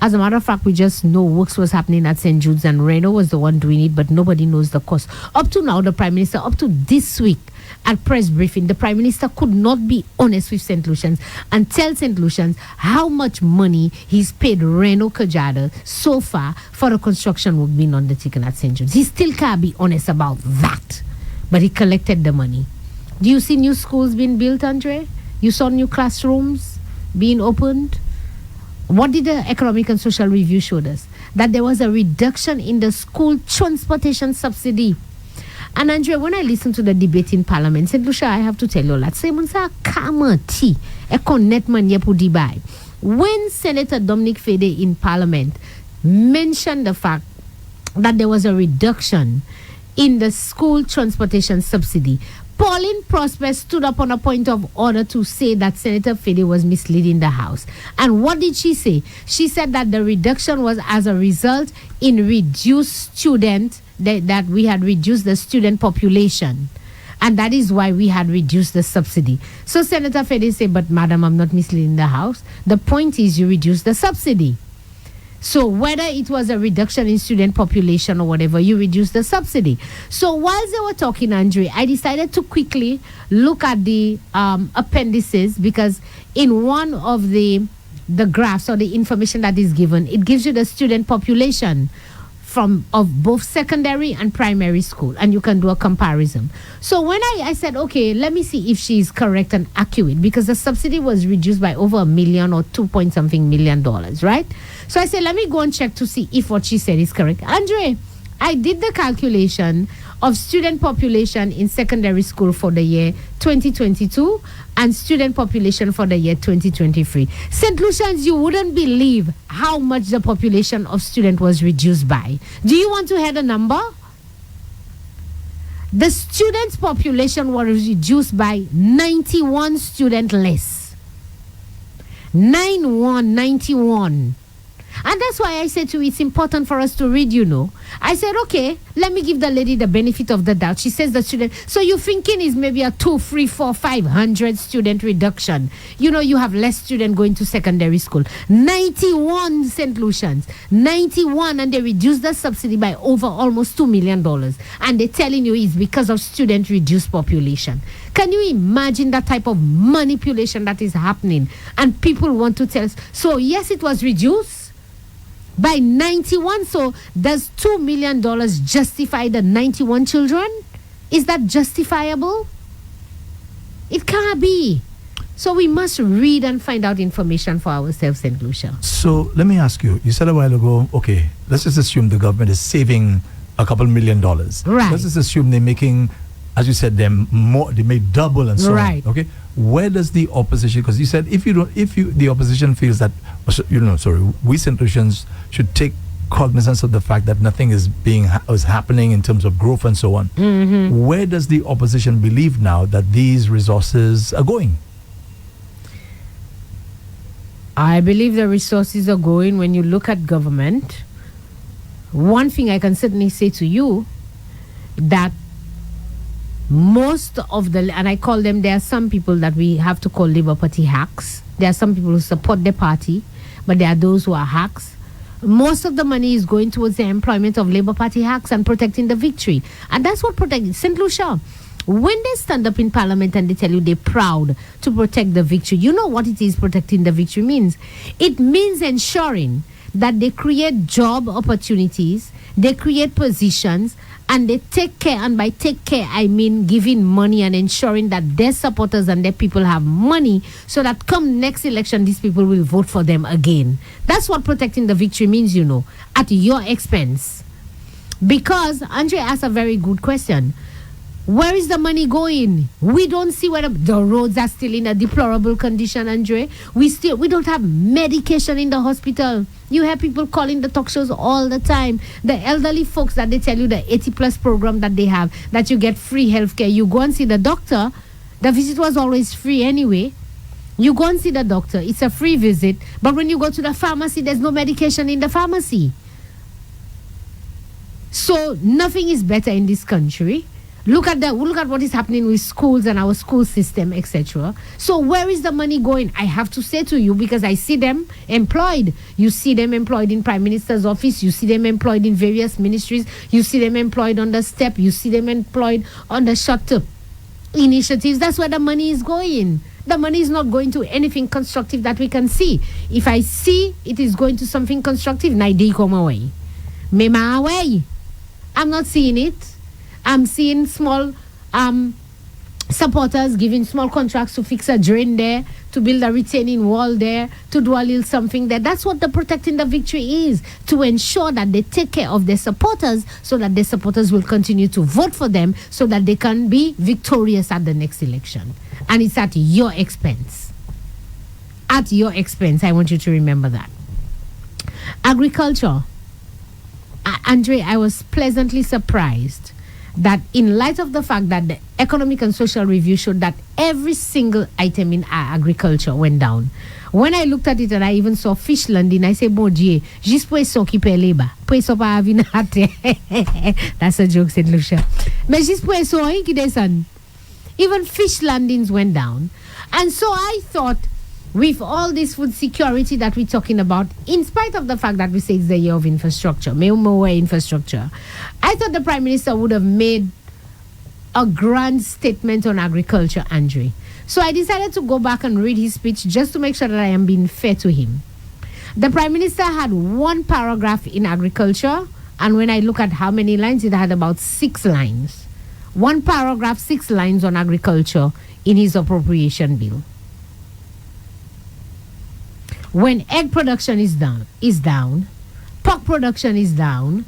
Speaker 3: As a matter of fact, we just know works was happening at St. Jude's and Reno was the one doing it, but nobody knows the cost. Up to now, the Prime Minister, up to this week at press briefing, the Prime Minister could not be honest with St. Lucians and tell St. Lucians how much money he's paid Reno Kajada so far for the construction work being undertaken at St. Jude's. He still can't be honest about that. But he collected the money. Do you see new schools being built, Andre? You saw new classrooms being opened? What did the Economic and Social Review show us? That there was a reduction in the school transportation subsidy. And Andre, when I listen to the debate in Parliament, St. Lucia, I have to tell you that when Senator Dominic Fede in Parliament mentioned the fact that there was a reduction in the school transportation subsidy, Pauline Prosper stood up on a point of order to say that Senator Fede was misleading the House. And what did she say? She said that the reduction was as a result in reduced student, that we had reduced the student population. And that is why we had reduced the subsidy. So Senator Fede said, but madam, I'm not misleading the House. The point is you reduced the subsidy. So whether it was a reduction in student population or whatever, you reduce the subsidy. So while they were talking, Andre, I decided to quickly look at the appendices, because in one of the graphs or the information that is given, it gives you the student population of both secondary and primary school, and you can do a comparison. So when I said, okay, let me see if she's correct and accurate, because the subsidy was reduced by over $1 million or 2-point-something million, right? So I said, let me go and check to see if what she said is correct. Andre, I did the calculation of student population in secondary school for the year 2022 and student population for the year 2023. St. Lucians, you wouldn't believe how much the population of student was reduced by. Do you want to hear the number? The students' population was reduced by 91 students less. 91. And that's why I said to you, it's important for us to read, you know. I said, okay, let me give the lady the benefit of the doubt. She says the student, so you're thinking is maybe a 2, 3, 4, 500 student reduction. You know, you have less student going to secondary school. 91 St. Lucians, 91, and they reduced the subsidy by over almost $2 million. And they're telling you it's because of student reduced population. Can you imagine that type of manipulation that is happening? And people want to tell us, so yes, it was reduced by 91. So does $2 million justify the 91 children? Is that justifiable? It can't be. So we must read and find out information for ourselves, St. Lucia.
Speaker 2: So let me ask you, you said a while ago, okay, let's just assume the government is saving a couple $1 million.
Speaker 3: Right.
Speaker 2: Let's just assume they're making, as you said, they may double and so
Speaker 3: right.
Speaker 2: on. Okay. Where does the opposition, because you said the opposition feels that, we St. Lucians should take cognizance of the fact that nothing is happening in terms of growth and so on.
Speaker 3: Mm-hmm.
Speaker 2: Where does the opposition believe now that these resources are going?
Speaker 3: I believe the resources are going when you look at government. One thing I can certainly say to you, that most of the, and I call them, there are some people that we have to call Labour Party hacks. There are some people who support the party, but there are those who are hacks. Most of the money is going towards the employment of Labour Party hacks and protecting the victory. And that's what protects St. Lucia. When they stand up in Parliament and they tell you they're proud to protect the victory, you know what it is protecting the victory means? It means ensuring that they create job opportunities, they create positions, and they take care, and by take care, I mean giving money and ensuring that their supporters and their people have money so that come next election, these people will vote for them again. That's what protecting the victory means, you know, at your expense. Because Andre asked a very good question. Where is the money going? We don't see where the roads are still in a deplorable condition, Andre. We don't have medication in the hospital. You hear people calling the talk shows all the time. The elderly folks that they tell you the 80 plus program that they have, that you get free healthcare. You go and see the doctor. The visit was always free anyway. You go and see the doctor. It's a free visit. But when you go to the pharmacy, there's no medication in the pharmacy. So nothing is better in this country. Look at what is happening with schools and our school system, etc. So where is the money going? I have to say to you, because I see them employed. You see them employed in Prime Minister's office. You see them employed in various ministries. You see them employed on the STEP. You see them employed on the shut-up initiatives. That's where the money is going. The money is not going to anything constructive that we can see. If I see it is going to something constructive, Naidi come away. Mema away. I'm not seeing it. I'm seeing small supporters giving small contracts to fix a drain there, to build a retaining wall there, to do a little something there. That's what the protecting the victory is, to ensure that they take care of their supporters so that their supporters will continue to vote for them so that they can be victorious at the next election. And it's at your expense. At your expense. I want you to remember that. Agriculture. Andre, I was pleasantly surprised that in light of the fact that the Economic and Social Review showed that every single item in our agriculture went down. When I looked at it and I even saw fish landing, I said, bon Dieu, juste poisson qui paie les bas. Poisson pas avinate. That's a joke, said Lucia. Mais juste poisson qui descend. Even fish landings went down. And so I thought, with all this food security that we're talking about, in spite of the fact that we say it's the year of infrastructure, more infrastructure, I thought the Prime Minister would have made a grand statement on agriculture, Andre. So I decided to go back and read his speech just to make sure that I am being fair to him. The Prime Minister had one paragraph in agriculture, and when I look at how many lines, it had about 6 lines. One paragraph, 6 lines on agriculture in his appropriation bill. When egg production is down, pork production is down,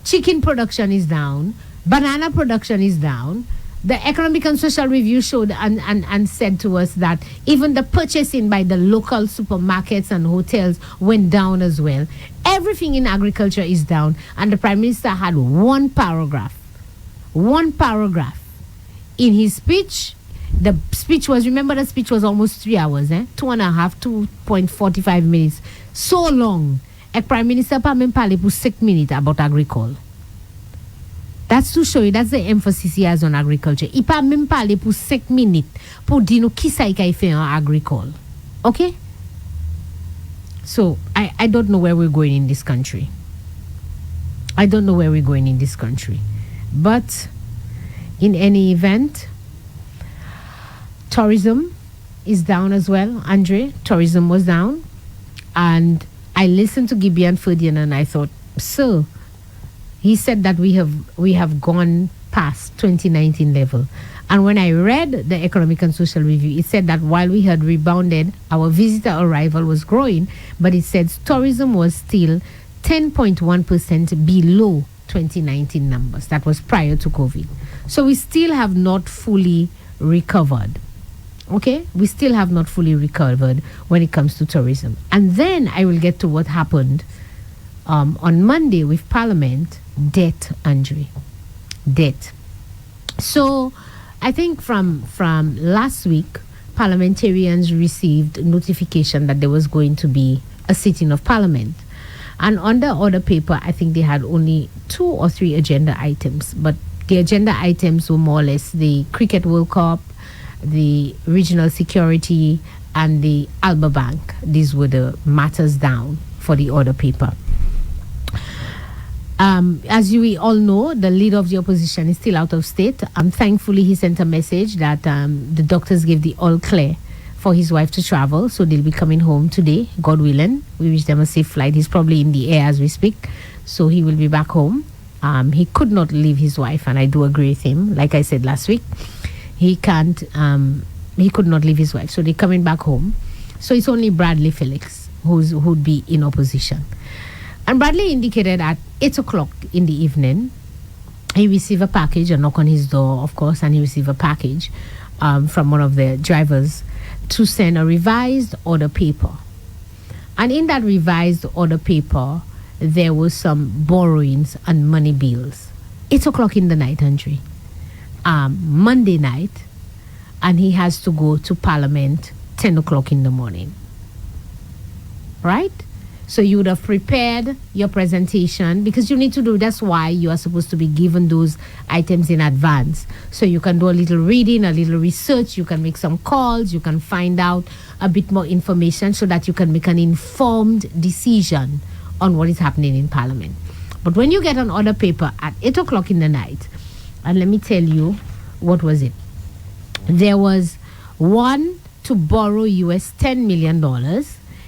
Speaker 3: chicken production is down, banana production is down. The Economic and Social Review showed and said to us that even the purchasing by the local supermarkets and hotels went down as well. Everything in agriculture is down, and the Prime Minister had one paragraph in his speech. The speech was, remember the speech was almost 3 hours, 2.45 minutes. So long. A Prime Minister pa men pale pour 5 minutes about agriculture. That's to show you, that's the emphasis he has on agriculture. Il pa men pale pour 5 minutes pour di nou ki sa y kay fe an agricole. Okay? So, I don't know where we're going in this country. But in any event, tourism is down as well, Andre. Tourism was down. And I listened to Gibeon Ferdinand and I thought, so, he said that we have gone past 2019 level. And when I read the Economic and Social Review, it said that while we had rebounded, our visitor arrival was growing, but it said tourism was still 10.1% below 2019 numbers. That was prior to COVID. So we still have not fully recovered. Okay? We still have not fully recovered when it comes to tourism. And then I will get to what happened on Monday with Parliament. Debt, Andre. Debt. So I think from last week, parliamentarians received notification that there was going to be a sitting of Parliament. And on the order paper, I think they had only 2 or 3 agenda items. But the agenda items were more or less the Cricket World Cup, the regional security, and the Alba Bank. These were the matters down for the order paper. As you all know, the leader of the opposition is still out of state. Thankfully, he sent a message that the doctors gave the all clear for his wife to travel. So they'll be coming home today, God willing. We wish them a safe flight. He's probably in the air as we speak. So he will be back home. He could not leave his wife, and I do agree with him. Like I said last week, he can't, he could not leave his wife. So they're coming back home. So it's only Bradley Felix who'd be in opposition. And Bradley indicated at 8 o'clock in the evening, he received a package, a knock on his door, of course, and he received a package from one of the drivers to send a revised order paper. And in that revised order paper, there was some borrowings and money bills. 8 o'clock in the night, Andre. Monday night, and he has to go to Parliament 10 o'clock in the morning. Right? So you would have prepared your presentation, because you need to do, that's why you are supposed to be given those items in advance. So you can do a little reading, a little research, you can make some calls, you can find out a bit more information so that you can make an informed decision on what is happening in Parliament. But when you get an order paper at 8 o'clock in the night, and let me tell you, what was it? There was one to borrow US $10 million.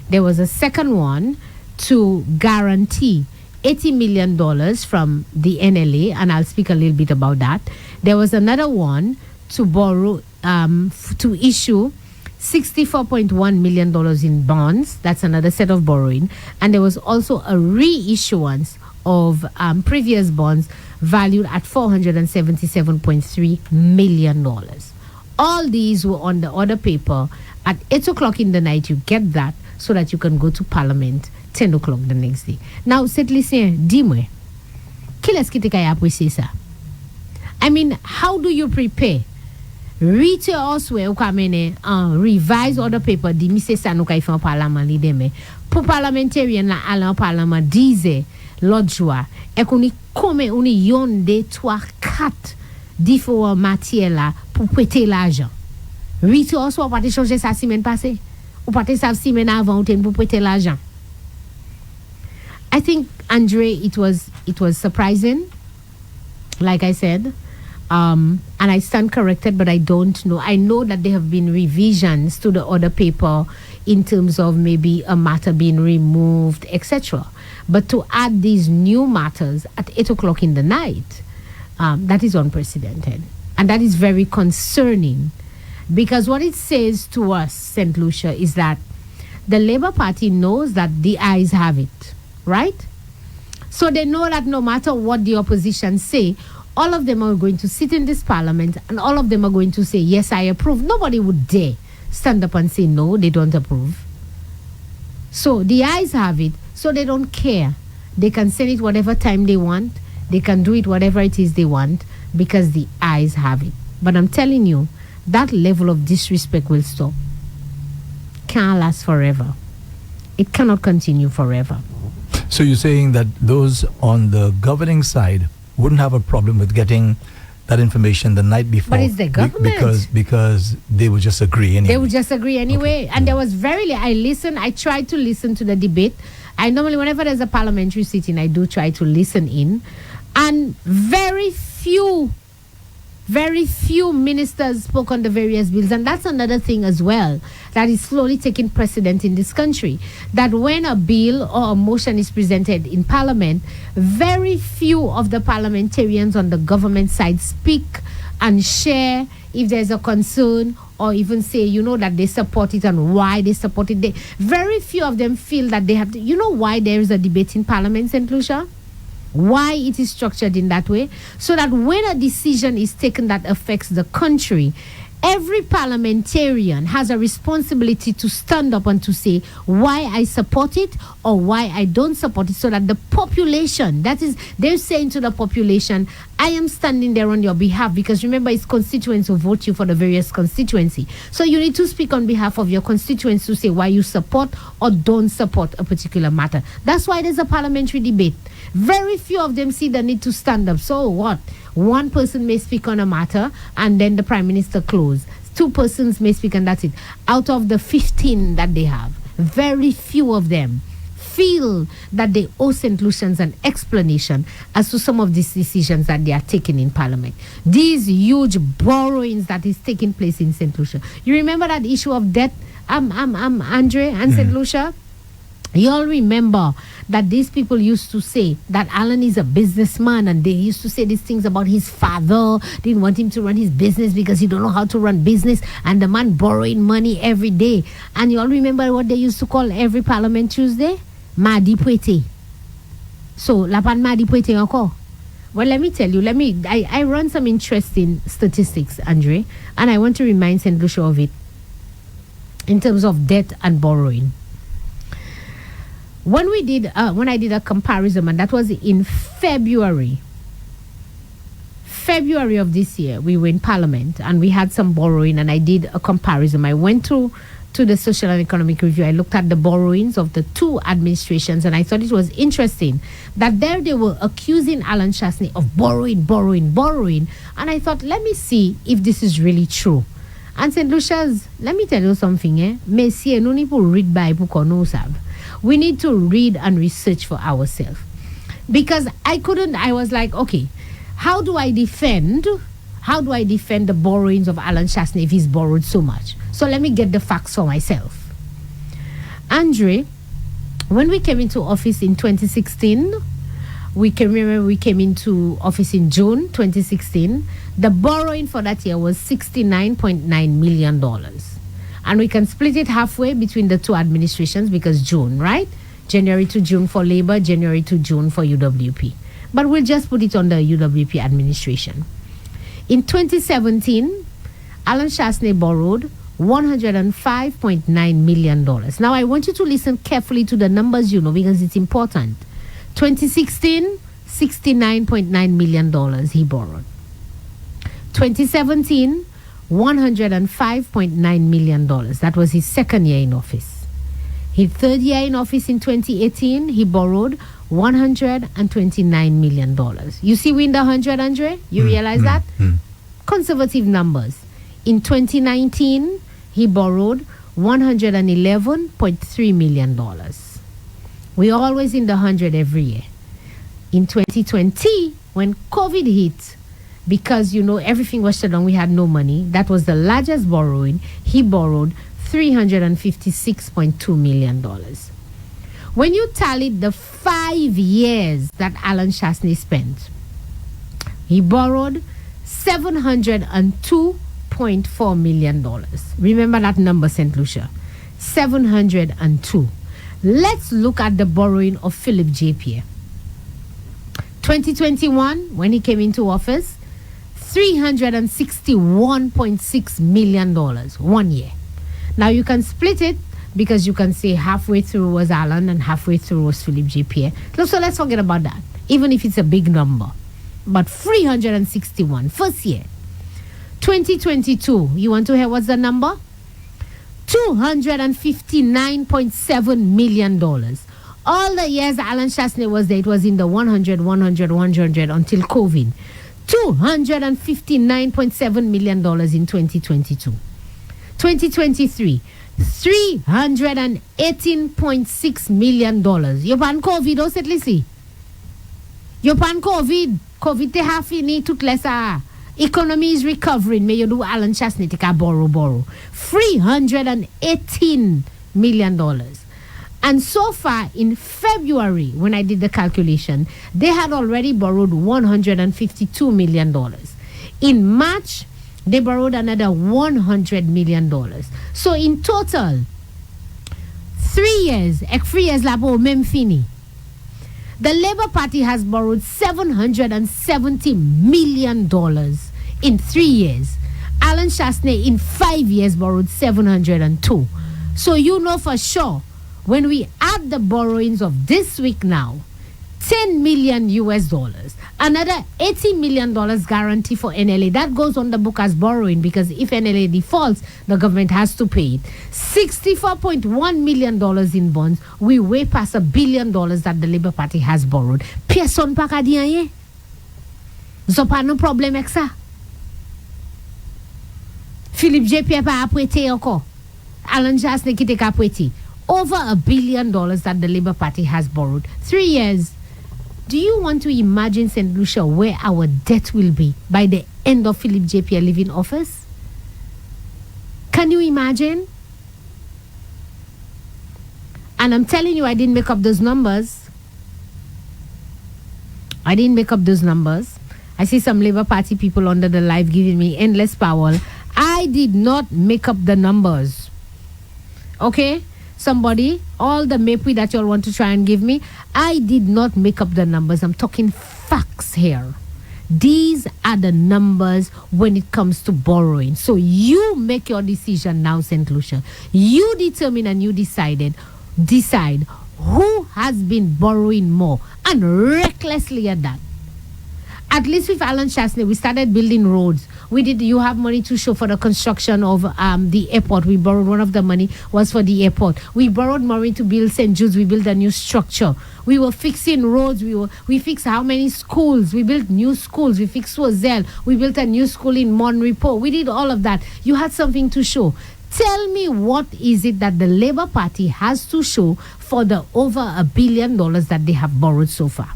Speaker 3: There was a second one to guarantee $80 million from the NLA, and I'll speak a little bit about that. There was another one to borrow, to issue $64.1 million in bonds. That's another set of borrowing. And there was also a reissuance of previous bonds valued at $477.3 million. All these were on the order paper. At 8 o'clock in the night, you get that so that you can go to Parliament 10 o'clock the next day. Now, cette lycéen, dis-moi, qui est-ce qui te kaya apprécier ça? I mean, how do you prepare? Read your oswe ou kamene revise order paper di mise sa nou kay fan parlement li deme. Pour parlementarian la ala parlement dize l'autre jour et qu'on y comme on y yon 2, 3, 4 différents matières là pour prêter l'argent. Read your oswe ou pas te changer sa semaine passée? Ou pas te sav semaine avant ou ten pour prêter l'argent? I think, Andre, it was surprising, like I said, and I stand corrected, but I don't know. I know that there have been revisions to the order paper in terms of maybe a matter being removed, etc. But to add these new matters at 8 o'clock in the night, that is unprecedented. And that is very concerning, because what it says to us, St. Lucia, is that the Labour Party knows that the ayes have it. Right? So they know that no matter what the opposition say, all of them are going to sit in this parliament and all of them are going to say, yes, I approve. Nobody would dare stand up and say, no, they don't approve. So the ayes have it, so they don't care. They can send it whatever time they want. They can do it whatever it is they want because the ayes have it. But I'm telling you, that level of disrespect will stop. Can't last forever. It cannot continue forever.
Speaker 2: So you're saying that those on the governing side wouldn't have a problem with getting that information the night before?
Speaker 3: But it's the government.
Speaker 2: Because they would just agree anyway.
Speaker 3: They would just agree anyway. Okay. And there was I tried to listen to the debate. I normally, whenever there's a parliamentary sitting, I do try to listen in. And very few ministers spoke on the various bills. And that's another thing as well that is slowly taking precedent in this country. That when a bill or a motion is presented in Parliament, very few of the parliamentarians on the government side speak and share if there's a concern or even say, that they support it and why they support it. Very few of them feel that they have to. You know why there is a debate in Parliament, St. Lucia? Why it is structured in that way? So that when a decision is taken that affects the country, every parliamentarian has a responsibility to stand up and to say why I support it or why I don't support it, so that the population, that is, they're saying to the population, I am standing there on your behalf, because remember, it's constituents who vote you for the various constituency. So you need to speak on behalf of your constituents to say why you support or don't support a particular matter. That's why there's a parliamentary debate. Very few of them see the need to stand up. So what? One person may speak on a matter and then the Prime Minister close. 2 persons may speak and that's it. Out of the 15 that they have, very few of them feel that they owe St. Lucians an explanation as to some of these decisions that they are taking in Parliament. These huge borrowings that is taking place in St. Lucia. You remember that issue of debt, Andre and St. Lucia? You all remember that these people used to say that Alan is a businessman, and they used to say these things about his father. Didn't want him to run his business because he don't know how to run business, and the man borrowing money every day. And you all remember what they used to call every Parliament Tuesday? Madi Pwete. So, Lapan Madi Pwete encore. Well, let me tell you, I run some interesting statistics, Andre, and I want to remind St. Lucia of it in terms of debt and borrowing. When I did a comparison, and that was in February of this year, we were in Parliament and we had some borrowing, and I did a comparison. I went to the Social and Economic Review. I looked at the borrowings of the two administrations, and I thought it was interesting that there they were accusing Alan Chasney of borrowing. And I thought, let me see if this is really true. And St. Lucia's, let me tell you something, Messieurs, no need to read Bible or no sab. We need to read and research for ourselves. Because I was like, okay, how do I defend the borrowings of Alan Chasney if he's borrowed so much? So let me get the facts for myself. Andre, when we came into office in 2016, we came into office in June 2016, the borrowing for that year was $69.9 million. And we can split it halfway between the two administrations because June, right? January to June for Labour, January to June for UWP. But we'll just put it on the UWP administration. In 2017, Alan Chasney borrowed $105.9 million. Now, I want you to listen carefully to the numbers, because it's important. 2016, $69.9 million he borrowed. 2017, $105.9 million. That was his second year in office. His third year in office in 2018, he borrowed $129 million. You see, we in the 100, Andre? You realize that? Conservative numbers. In 2019, he borrowed $111.3 million. We're always in the 100 every year. In 2020, when COVID hit, because, everything was shut down, we had no money. That was the largest borrowing. He borrowed $356.2 million. When you tallied the 5 years that Alan Chasney spent, he borrowed $702.4 million. Remember that number, St. Lucia. 702. Let's look at the borrowing of Philip J. Pierre. 2021, when he came into office, $361.6 million 1 year. Now you can split it because you can say halfway through was Alan and halfway through was Philip J. Pierre. So let's forget about that, even if it's a big number. But 361, first year. 2022, you want to hear what's the number? $259.7 million. All the years Alan Chasney was there, it was in the 100 until COVID. $259.7 million in 2022. 2023, $318.6 million. You pan COVID, oh, listen. You pan COVID. COVID te have fini tout lesa. Economy is recovering. May you do Alan Chasney take a borrow. $318 million. And so far, in February, when I did the calculation, they had already borrowed $152 million. In March, they borrowed another $100 million. So in total, 3 years, la po même fini. The Labour Party has borrowed $770 million in 3 years. Alan Chasney in 5 years borrowed 702. So you know for sure, when we add the borrowings of this week now, $10 million, another $80 million guarantee for NLA. That goes on the book as borrowing because if NLA defaults, the government has to pay it. $64.1 million in bonds. We way past $1 billion that the Labour Party has borrowed. Personne pa ka di anye. Zo pa nou problem ek sa. Philippe J. Pierre pa apwete encore. Alan Chasney ki te ka apwete. Over $1 billion that the Labour Party has borrowed. 3 years. Do you want to imagine, St. Lucia, where our debt will be by the end of Philip JPA leaving office? Can you imagine? And I'm telling you, I didn't make up those numbers. I didn't make up those numbers. I see some Labour Party people under the live giving me endless power. I did not make up the numbers. Okay? Somebody, all the MAPI that y'all want to try and give me, I did not make up the numbers. I'm talking facts here. These are the numbers when it comes to borrowing. So you make your decision now, St. Lucia. You determine and you decide who has been borrowing more, and recklessly at that. At least with Alan Chasney, we started building roads. You have money to show for the construction of the airport. We borrowed, one of the money was for the airport. We borrowed money to build St. Jude's. We built a new structure. We were fixing roads. We fixed how many schools? We built new schools. We fixed Swazel. We built a new school in Monrepo. We did all of that. You had something to show. Tell me, what is it that the Labour Party has to show for the over $1 billion that they have borrowed so far?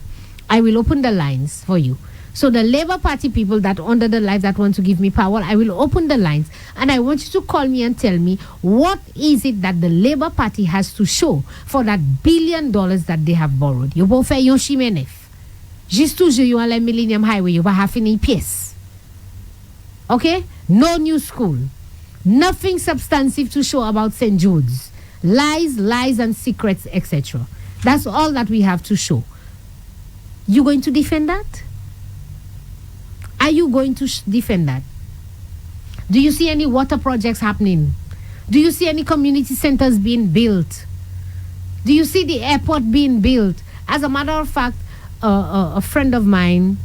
Speaker 3: I will open the lines for you. So the Labour Party people that under the live that want to give me power, I will open the lines and I want you to call me and tell me what is it that the Labour Party has to show for that $1 billion that they have borrowed. You both yon chimenef. Just to you on the Millennium Highway, you have any pièce. Okay? No new school. Nothing substantive to show about St. Jude's. Lies and secrets, etc. That's all that we have to show. You going to defend that? Are you going to defend that? Do you see any water projects happening? Do you see any community centers being built? Do you see the airport being built? As a matter of fact, a friend of mine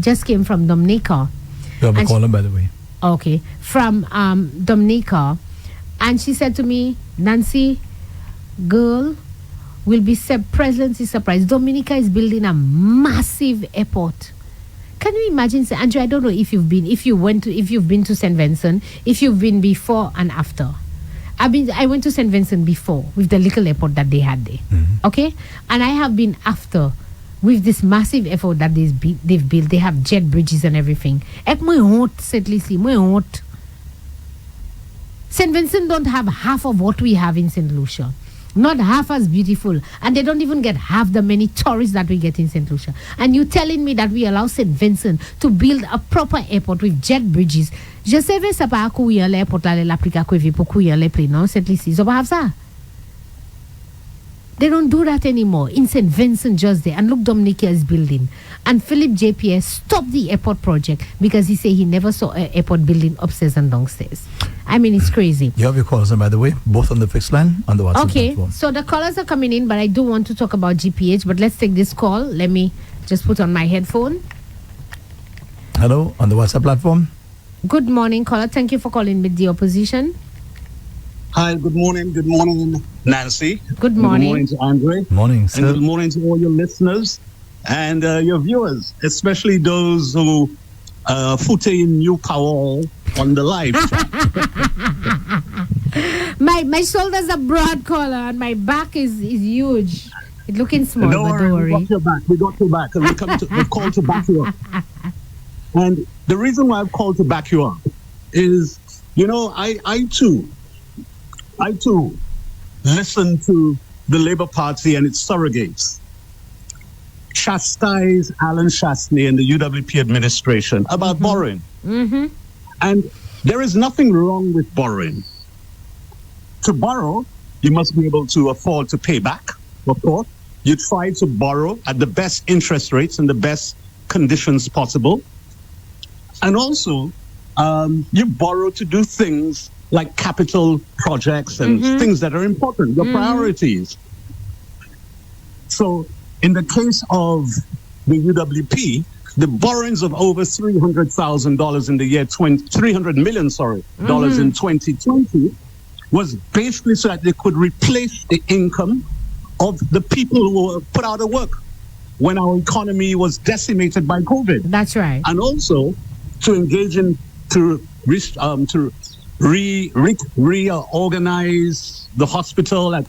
Speaker 3: just came from Dominica.
Speaker 2: You have a caller, by the way.
Speaker 3: Okay, from Dominica. And she said to me, Nancy, girl, will be pleasantly surprised. Dominica is building a massive airport. Can you imagine, Andrew? I don't know if you've been to St. Vincent, if you've been before and after. I went to St. Vincent before with the little airport that they had there. Mm-hmm. Okay, and I have been after with this massive effort that they've built. They have jet bridges and everything. St. Vincent don't have half of what we have in St. Lucia. Not half as beautiful. And they don't even get half the many tourists that we get in St. Lucia. And you telling me that we allow St. Vincent to build a proper airport with jet bridges. Je sais ça pas couiller l'airport là l'appliquer pour couiller les prix non St. Lucie. So have ça. They don't do that anymore in St. Vincent just there. And look, Dominica is building. And Philip JPS stopped the airport project because he said he never saw an airport building upstairs and downstairs. I mean, it's crazy.
Speaker 2: You have your callers, by the way, both on the fixed line and the WhatsApp platform.
Speaker 3: So the callers are coming in, but I do want to talk about GPH. But let's take this call. Let me just put on my headphone.
Speaker 2: Hello, on the WhatsApp platform.
Speaker 3: Good morning, caller. Thank you for calling with the opposition.
Speaker 4: Hi, good morning. Good morning, Nancy.
Speaker 3: Good morning.
Speaker 4: Good morning to Andre.
Speaker 2: Morning, sir.
Speaker 4: And good morning to all your listeners and your viewers, especially those who foot in new power on the live chat.
Speaker 3: my shoulders are broad, caller, and my back is huge. It's looking small, but don't worry.
Speaker 4: We got your back. We've called to back you up. And the reason why I've called to back you up is, I too listen to the Labour Party and its surrogates chastise Alan Chasney and the UWP administration about borrowing.
Speaker 3: Mm-hmm.
Speaker 4: And there is nothing wrong with borrowing. To borrow, you must be able to afford to pay back, of course. You try to borrow at the best interest rates and the best conditions possible. And also, you borrow to do things like capital projects and things that are important, your priorities. So in the case of the UWP, the borrowings of over $300,000 in the year $300 million, dollars in 2020 was basically so that they could replace the income of the people who were put out of work when our economy was decimated by COVID.
Speaker 3: That's right.
Speaker 4: And also to engage in to reorganize the hospital at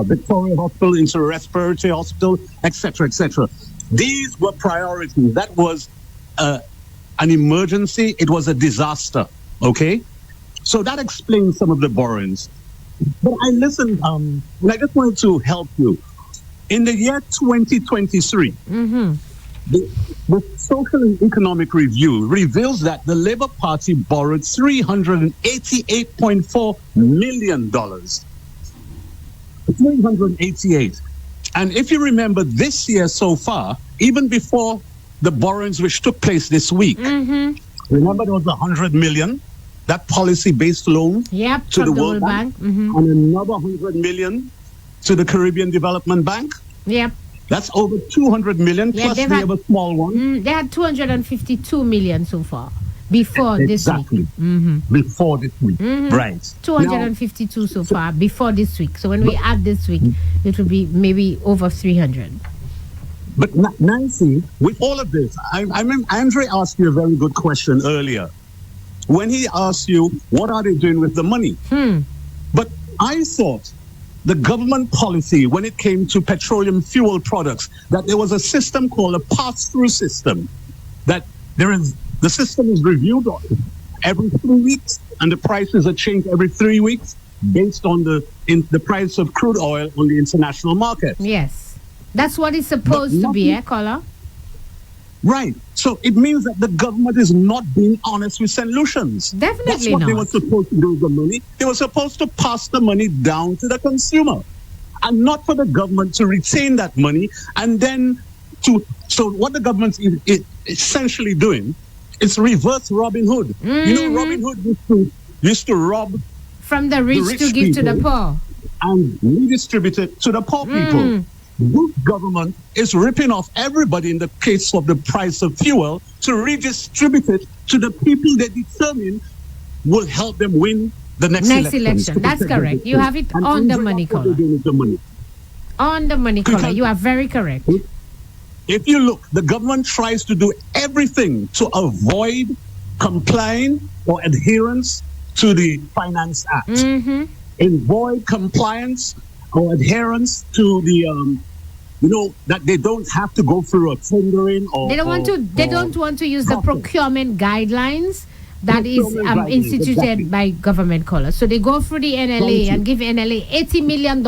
Speaker 4: Victoria Hospital into a respiratory hospital, etc., etc. These were priorities. That was an emergency. It was a disaster. Okay, so that explains some of the borrowings. But I listened, and I just wanted to help you. In the year 2023, the Social and Economic Review reveals that the Labour Party borrowed $388.4 million. 388. And if you remember this year so far, even before the borrowings which took place this week, remember there was $100 million, that policy-based loan to the World Bank, and another $100 million to the Caribbean Development Bank.
Speaker 3: Yep.
Speaker 4: That's over $200 million, plus they have a small one.
Speaker 3: They had $252 million so far before this week.
Speaker 4: Before this week, right.
Speaker 3: 252 now, so far before this week. So when we add this week, it will be maybe over 300.
Speaker 4: But Nancy, with all of this, I mean, Andre asked you a very good question earlier. When he asked you, what are they doing with the money? But I thought the government policy when it came to petroleum fuel products, that there was a system called a pass-through system, that the system is reviewed every 3 weeks, and the prices are changed every 3 weeks based on the price of crude oil on the international market.
Speaker 3: Yes, that's what it's supposed to be, caller?
Speaker 4: Right. So it means that the government is not being honest with St. Lucians.
Speaker 3: Definitely
Speaker 4: That's what
Speaker 3: not.
Speaker 4: they were supposed to do with the money. They were supposed to pass the money down to the consumer, and not for the government to retain that money. And then so what the government is essentially doing is reverse Robin Hood. You know, Robin Hood used to rob
Speaker 3: from the rich to give to the poor
Speaker 4: and redistribute it to the poor people. This government is ripping off everybody in the case of the price of fuel to redistribute it to the people they determine will help them win the next election.
Speaker 3: That's correct. You have it on the money, caller. On the money, caller. You are very correct.
Speaker 4: If you look, the government tries to do everything to avoid complying or adherence to the Finance Act. Avoid compliance or adherence to the, that they don't have to go through a tendering or
Speaker 3: they don't want to use the procurement guidelines that is instituted by government, caller. So they go through the NLA and give NLA $80 million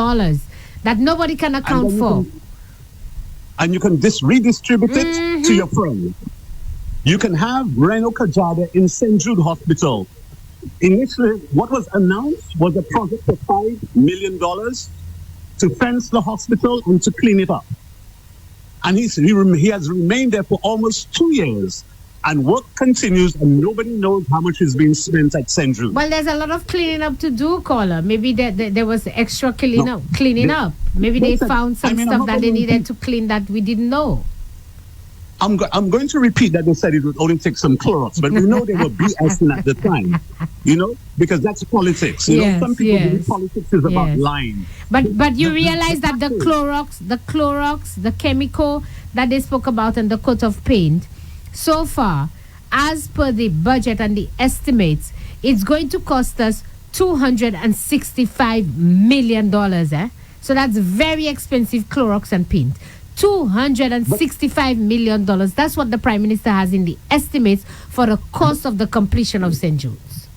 Speaker 3: that nobody can account for.
Speaker 4: And you can redistribute it to your friends. You can have Reno Kajada in St. Jude Hospital. Initially, what was announced was a project of $5 million to fence the hospital and to clean it up. And he has remained there for almost 2 years. And work continues, and nobody knows how much is being spent at St. Jude.
Speaker 3: Well, there's a lot of cleaning up to do, caller. Maybe there was extra cleaning up. Maybe they found some stuff that they needed to clean that we didn't know.
Speaker 4: I'm going to repeat that they said it would only take some Clorox, but we know they were BSing at the time, because that's politics. Some people believe politics is about lying.
Speaker 3: But you realize that the Clorox, the chemical that they spoke about in the coat of paint, so far, as per the budget and the estimates, it's going to cost us $265 million. So that's very expensive Clorox and paint. $265 million. That's what the Prime Minister has in the estimates for the cost of the completion of St. Jude's.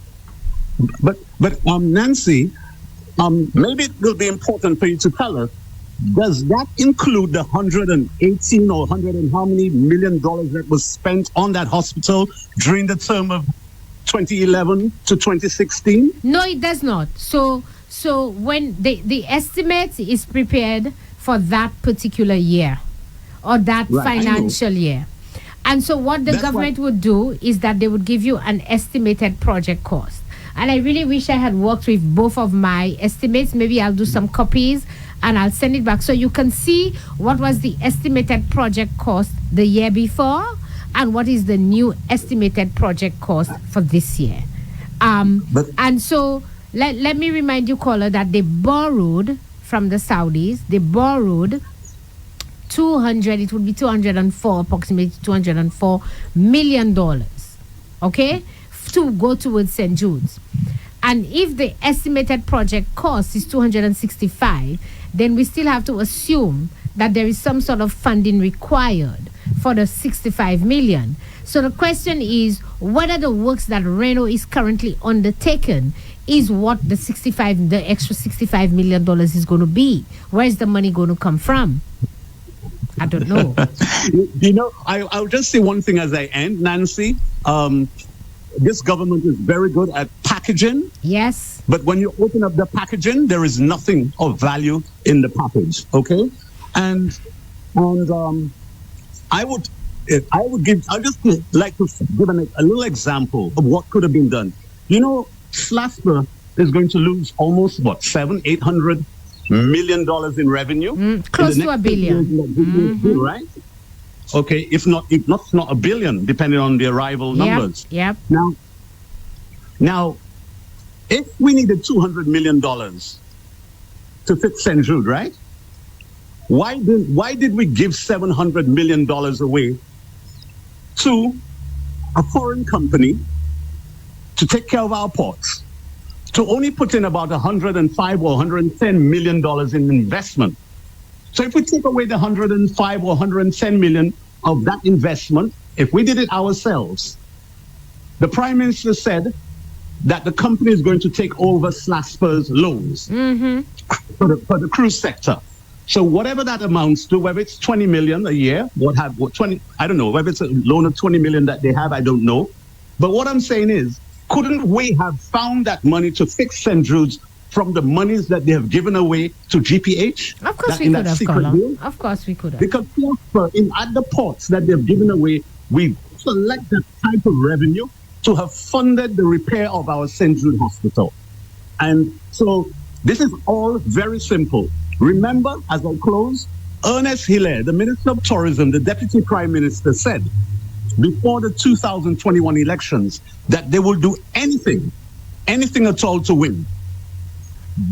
Speaker 4: But Nancy, maybe it will be important for you to tell us, does that include the 118 or 100 and how many million dollars that was spent on that hospital during the term of 2011 to 2016?
Speaker 3: No, it does not. So when the estimate is prepared for that particular year or that financial year. And so what the government would do is that they would give you an estimated project cost. And I really wish I had worked with both of my estimates. Maybe I'll do some copies and I'll send it back so you can see what was the estimated project cost the year before and what is the new estimated project cost for this year. And so let me remind you, caller, that they borrowed from the Saudis. They borrowed approximately $204 million, okay, to go towards St. Jude's. And if the estimated project cost is 265, then we still have to assume that there is some sort of funding required for the 65 million. So the question is whether the works that Reno is currently undertaken is what the extra $65 million is going to be. Where is the money going to come from? I don't know.
Speaker 4: I'll just say one thing as I end, Nancy. This government is very good at packaging.
Speaker 3: Yes.
Speaker 4: But when you open up the packaging, there is nothing of value in the package. Okay, and I just like to give a little example of what could have been done. Slasper is going to lose almost $700-800 million in revenue,
Speaker 3: close to $1 billion,
Speaker 4: right? Okay, if not $1 billion, depending on the arrival numbers.
Speaker 3: Yep.
Speaker 4: Now, if we needed $200 million to fix St. Jude, right? Why did we give $700 million away to a foreign company to take care of our ports, to only put in about $105 or $110 million in investment? So if we take away the $105 or $110 million of that investment, if we did it ourselves, the Prime Minister said that the company is going to take over Slasper's loans for the cruise sector. So whatever that amounts to, whether it's 20 million a year, I don't know, whether it's a loan of 20 million that they have, I don't know. But what I'm saying is, couldn't we have found that money to fix St. Jude's from the monies that they have given away to GPH?
Speaker 3: Of course we could have, Colin. Of course we could have.
Speaker 4: Because at the ports that they've given away, we select that type of revenue to have funded the repair of our St. Jude Hospital. And so this is all very simple. Remember, as I close, Ernest Hilaire, the Minister of Tourism, the Deputy Prime Minister, said before the 2021 elections that they will do anything at all to win.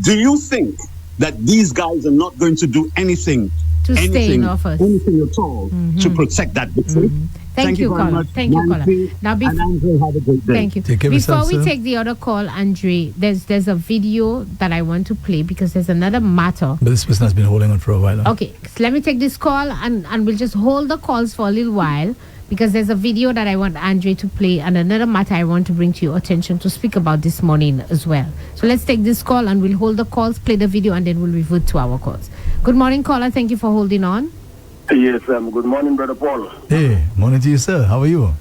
Speaker 4: Do you think that these guys are not going to do anything
Speaker 3: stay in office,
Speaker 4: anything at all to protect that victory?
Speaker 3: Thank you,
Speaker 4: very much.
Speaker 3: Thank you, Colin. Now,
Speaker 4: and Andre, have a great day.
Speaker 3: Thank you. Before we take the other call, Andre, there's a video that I want to play because there's another matter.
Speaker 2: But this person has been holding on for a while.
Speaker 3: Okay, so let me take this call and we'll just hold the calls for a little while because there's a video that I want Andre to play and another matter I want to bring to your attention to speak about this morning as well. So let's take this call and we'll hold the calls, play the video, and then we'll revert to our calls. Good morning, caller. Thank you for holding on.
Speaker 5: Yes, good morning, Brother Paul.
Speaker 2: Hey, morning to you, sir. How are you?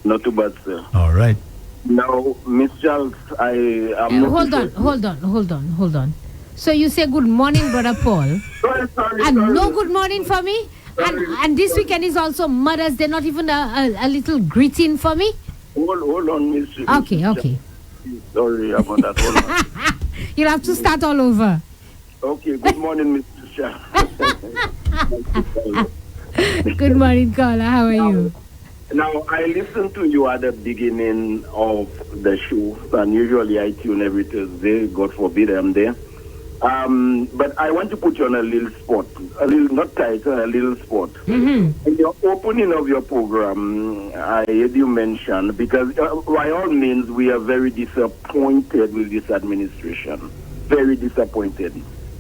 Speaker 5: Not too bad, sir.
Speaker 2: All right.
Speaker 5: Now, Miss Charles, I am
Speaker 3: Hold on. So you say good morning, Brother Paul,
Speaker 5: sorry.
Speaker 3: No good morning for me? And this weekend is also Mother's Day, not even a little greeting for me?
Speaker 5: Hold on, Miss.
Speaker 3: Okay.
Speaker 5: Sorry about that. Hold on.
Speaker 3: You'll have to start all over.
Speaker 5: Okay, good morning, Mr. Charles.
Speaker 3: Good morning, caller. How are you?
Speaker 5: Now, I listened to you at the beginning of the show, and usually I tune every Thursday. God forbid I'm there. But I want to put you on a little spot, a little spot. In your opening of your program, I heard you mention, because by all means, we are very disappointed with this administration. Very disappointed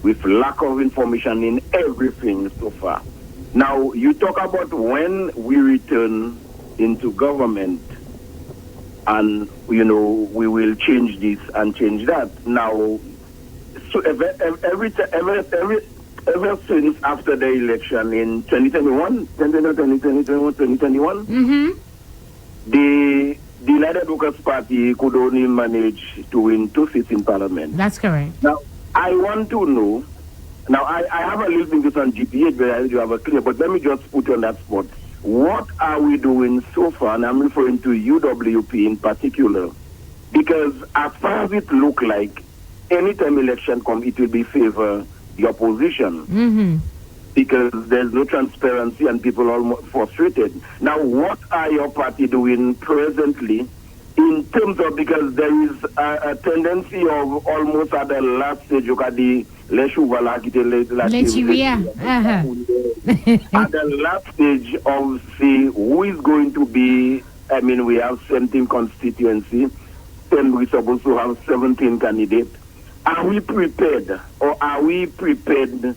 Speaker 5: with lack of information in everything so far. Now, you talk about when we return into government and, we will change this and change that. Now, so ever since after the election in 2021, the United Workers' Party could only manage to win 2 seats in Parliament.
Speaker 3: That's correct.
Speaker 5: Now, I want to know, now I have a little bit on GPH, but you have a clear, but let me just put you on that spot. What are we doing so far, and I'm referring to UWP in particular, because as far as it look like, anytime election comes, it will be favor the opposition. Because there's no transparency and people are almost frustrated. Now, what are your party doing presently in terms of, because there is a tendency of almost at the last stage, at the last stage of see who is going to be, we have 17 constituency, 10, we're supposed to have 17 candidates. Are we prepared, or are we prepared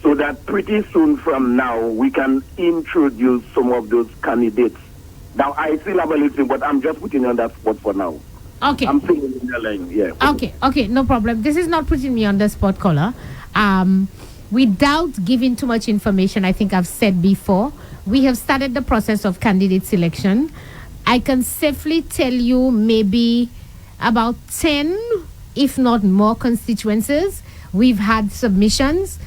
Speaker 5: so that pretty soon from now we can introduce some of those candidates? Now, I still have a little, but I'm just putting on that spot for now.
Speaker 3: Okay.
Speaker 5: I'm saying in the line, yeah.
Speaker 3: Okay, no problem. This is not putting me on the spot, caller. Without giving too much information, I think I've said before, we have started the process of candidate selection. I can safely tell you maybe about 10, if not more, constituencies. We've had submissions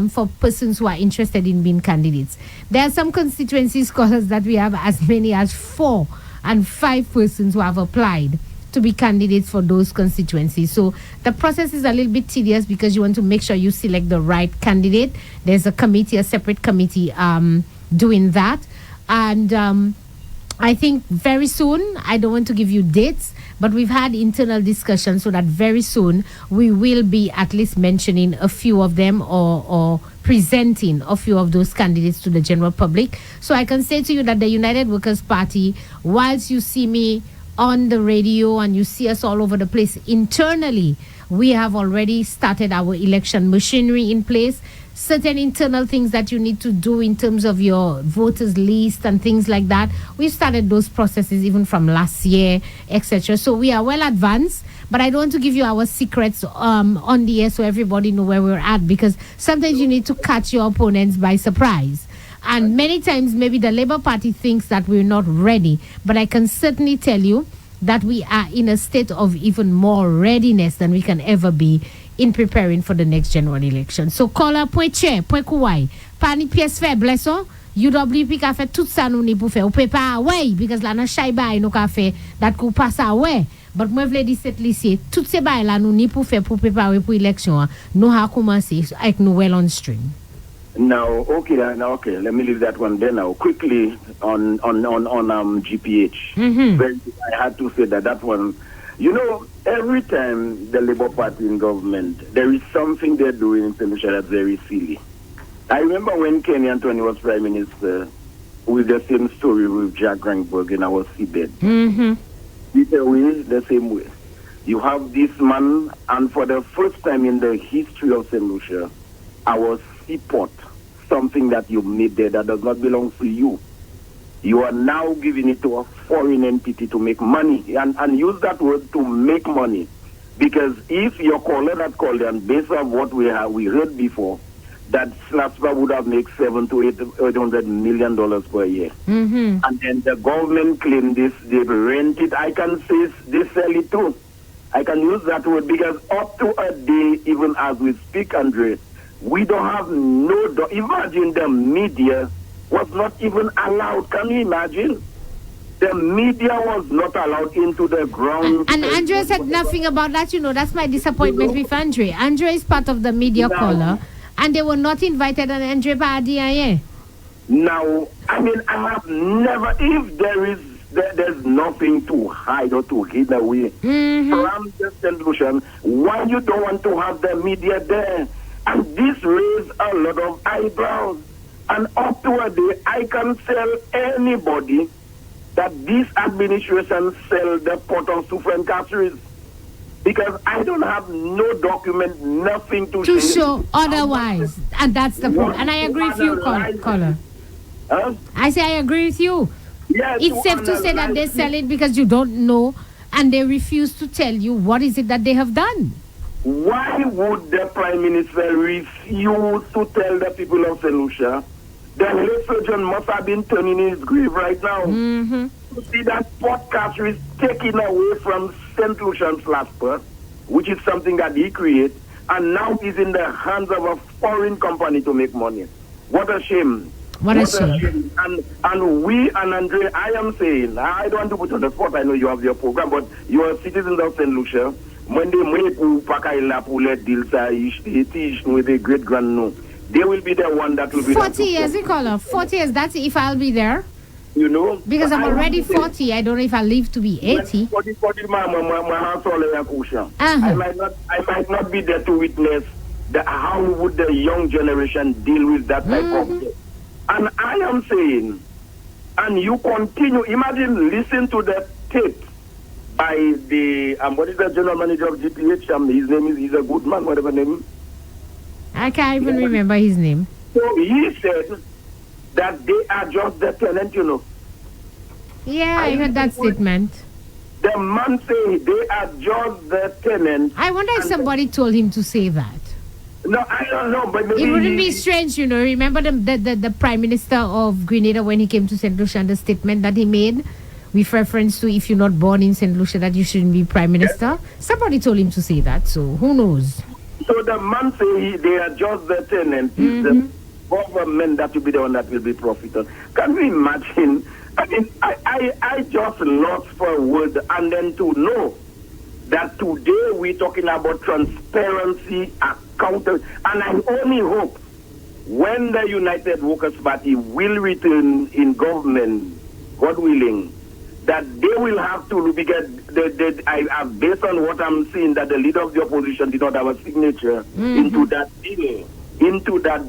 Speaker 3: for persons who are interested in being candidates. There are some constituencies, scholars, that we have as many as 4 and 5 persons who have applied to be candidates for those constituencies. So the process is a little bit tedious because you want to make sure you select the right candidate. There's a committee, a separate committee doing that. And I think very soon, I don't want to give you dates, but we've had internal discussions so that very soon we will be at least mentioning a few of them or presenting a few of those candidates to the general public. So I can say to you that the United Workers' Party, whilst you see me on the radio and you see us all over the place internally, we have already started our election machinery in place. Certain internal things that you need to do in terms of your voters list and things like that, we started those processes even from last year, etc. So we are well advanced, but I don't want to give you our secrets on the air so everybody know where we're at, because sometimes you need to catch your opponents by surprise. And many times maybe the Labour Party thinks that we're not ready, but I can certainly tell you that we are in a state of even more readiness than we can ever be in preparing for the next general election. So caller point chair, point kouai, pani pièce faiblesse, UWP ka fait tout ça nou ni pou faire. Ou peut pas ouais, because la nan chay bay nou ka fait that kou passe ouais. But moi vle di set lycée, tout se bay la nou ni pou faire pour préparer pour élection. Nou ha commencé avec nou well on stream.
Speaker 5: Now, okay, let me leave that one there now. Quickly on GPH. I had to say that one, you know, every time the Labour Party in government, there is something they're doing in St. Lucia that's very silly. I remember when Kenny Anthony was Prime Minister, with the same story with Jack Grangberg in our seabed. The same way. You have this man, and for the first time in the history of St. Lucia, our seaport, something that you made there that does not belong to you. You are now giving it to a foreign entity to make money, and use that word to make money. Because if your caller that called, and based on what we heard before, that SLASPA would have made $700 to $800 million per year. And then the government claimed this, they rent it. I can say they sell it too. I can use that word because up to a day, even as we speak, Andre, we don't have imagine the media was not even allowed. Can you imagine? The media was not allowed into the ground.
Speaker 3: And Andre said nothing about that. You know, that's my disappointment with Andre. Andre is part of the media caller, and they were not invited on Andre by DIA.
Speaker 5: Now, I mean, I have never, if there's nothing to hide or to hide away from the solution, why you don't want to have the media there? And this raised a lot of eyebrows. And up to a day, I can tell anybody that this administration sell the pot of Sufran Catcheries. Because I don't have no document, nothing to
Speaker 3: show otherwise. And that's the problem. And I agree with you, caller.
Speaker 5: Huh?
Speaker 3: I say I agree with you.
Speaker 5: Yes,
Speaker 3: it's safe to say that they sell it because you don't know and they refuse to tell you what is it that they have done.
Speaker 5: Why would the Prime Minister refuse to tell the people of St. Lucia? The head surgeon must have been turning in his grave right now. To see that podcast is taken away from St. Lucian Slasper, which is something that he created, and now is in the hands of a foreign company to make money. What a shame.
Speaker 3: What a shame.
Speaker 5: And we and Andre, I am saying, I don't want to put on the spot, I know you have your program, but you are citizens of St. Lucia. When they make deals with a great grand no, they will be the one that will be
Speaker 3: 40 years, you call her. 40 years, that's if I'll be there.
Speaker 5: You know?
Speaker 3: Because I'm already 40, I don't know if I'll live to be 80.
Speaker 5: I might not be there to witness how would the young generation deal with that type of thing. And I am saying, and you continue, imagine, listen to the tape by the what is the general manager of GPH? His name is, he's a good man, whatever name.
Speaker 3: I can't even remember his name.
Speaker 5: So he said that they are just the tenant, you know.
Speaker 3: Yeah, I heard that statement.
Speaker 5: The man say they are just the tenant.
Speaker 3: I wonder if somebody told him to say that.
Speaker 5: No, I don't know, but maybe
Speaker 3: It wouldn't be strange, you know. Remember the Prime Minister of Grenada when he came to St. Lucia and the statement that he made with reference to if you're not born in St. Lucia that you shouldn't be Prime Minister? Somebody told him to say that, so who knows?
Speaker 5: So the man say they are just the tenant. It's the government that will be the one that will be profited. Can we imagine? I mean, I just lost for words, and then to know that today we're talking about transparency, accountability, and I only hope when the United Workers' Party will return in government, God willing, that they will have to, because based on what I'm seeing, that the leader of the opposition did not have a signature into that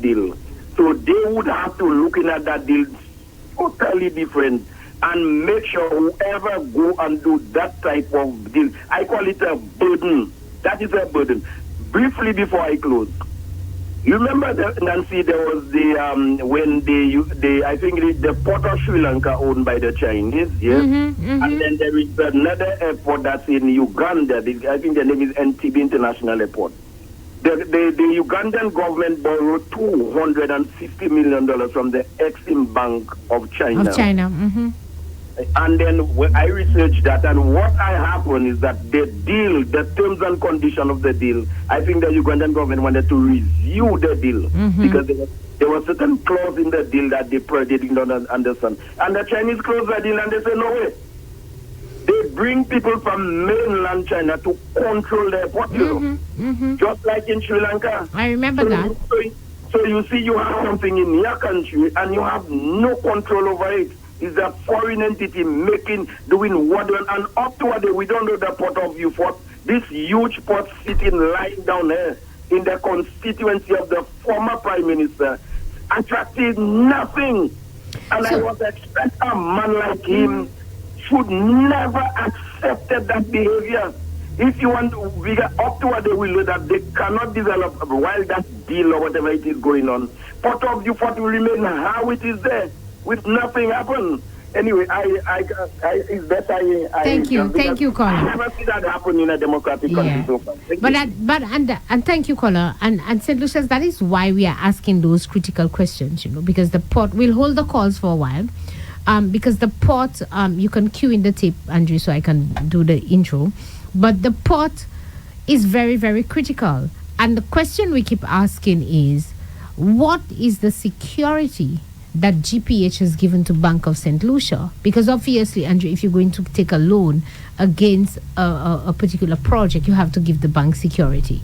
Speaker 5: deal. So they would have to look in at that deal totally different and make sure whoever go and do that type of deal, I call it a burden. That is a burden. Briefly before I close, you remember, Nancy, there was the when I think the port of Sri Lanka owned by the Chinese, yes? And then there is another airport that's in Uganda. I think the name is Entebbe International Airport. The Ugandan government borrowed $250 million from the Exim Bank of China. And then when I researched that, and what happened is that the deal, the terms and conditions of the deal, I think the Ugandan government wanted to review the deal because there was certain clause in the deal that they did not understand. And the Chinese closed the deal and they said, no way. They bring people from mainland China to control the airport, you know, just like in Sri Lanka.
Speaker 3: I remember that.
Speaker 5: So you see, you have something in your country and you have no control over it. It's a foreign entity doing what, and up to today we don't know the port of Beaufort. This huge port sitting lying down there in the constituency of the former Prime Minister attracted nothing. And I was expect a man like him should never accepted that behavior. If you want up to what they will know that they cannot develop while that deal or whatever it is going on. Port of Beaufort will remain how it is there, with nothing happen. Anyway, it's better.
Speaker 3: Thank you, caller.
Speaker 5: I never see that happen in a democratic country so far.
Speaker 3: And thank you, caller. And St. Lucia's, that is why we are asking those critical questions, you know, because the port will hold the calls for a while. Because the port, you can cue in the tape, Andrew, so I can do the intro. But the port is very, very critical. And the question we keep asking is, what is the security that GPH has given to Bank of St. Lucia? Because obviously, Andrew, if you're going to take a loan against a particular project, you have to give the bank security.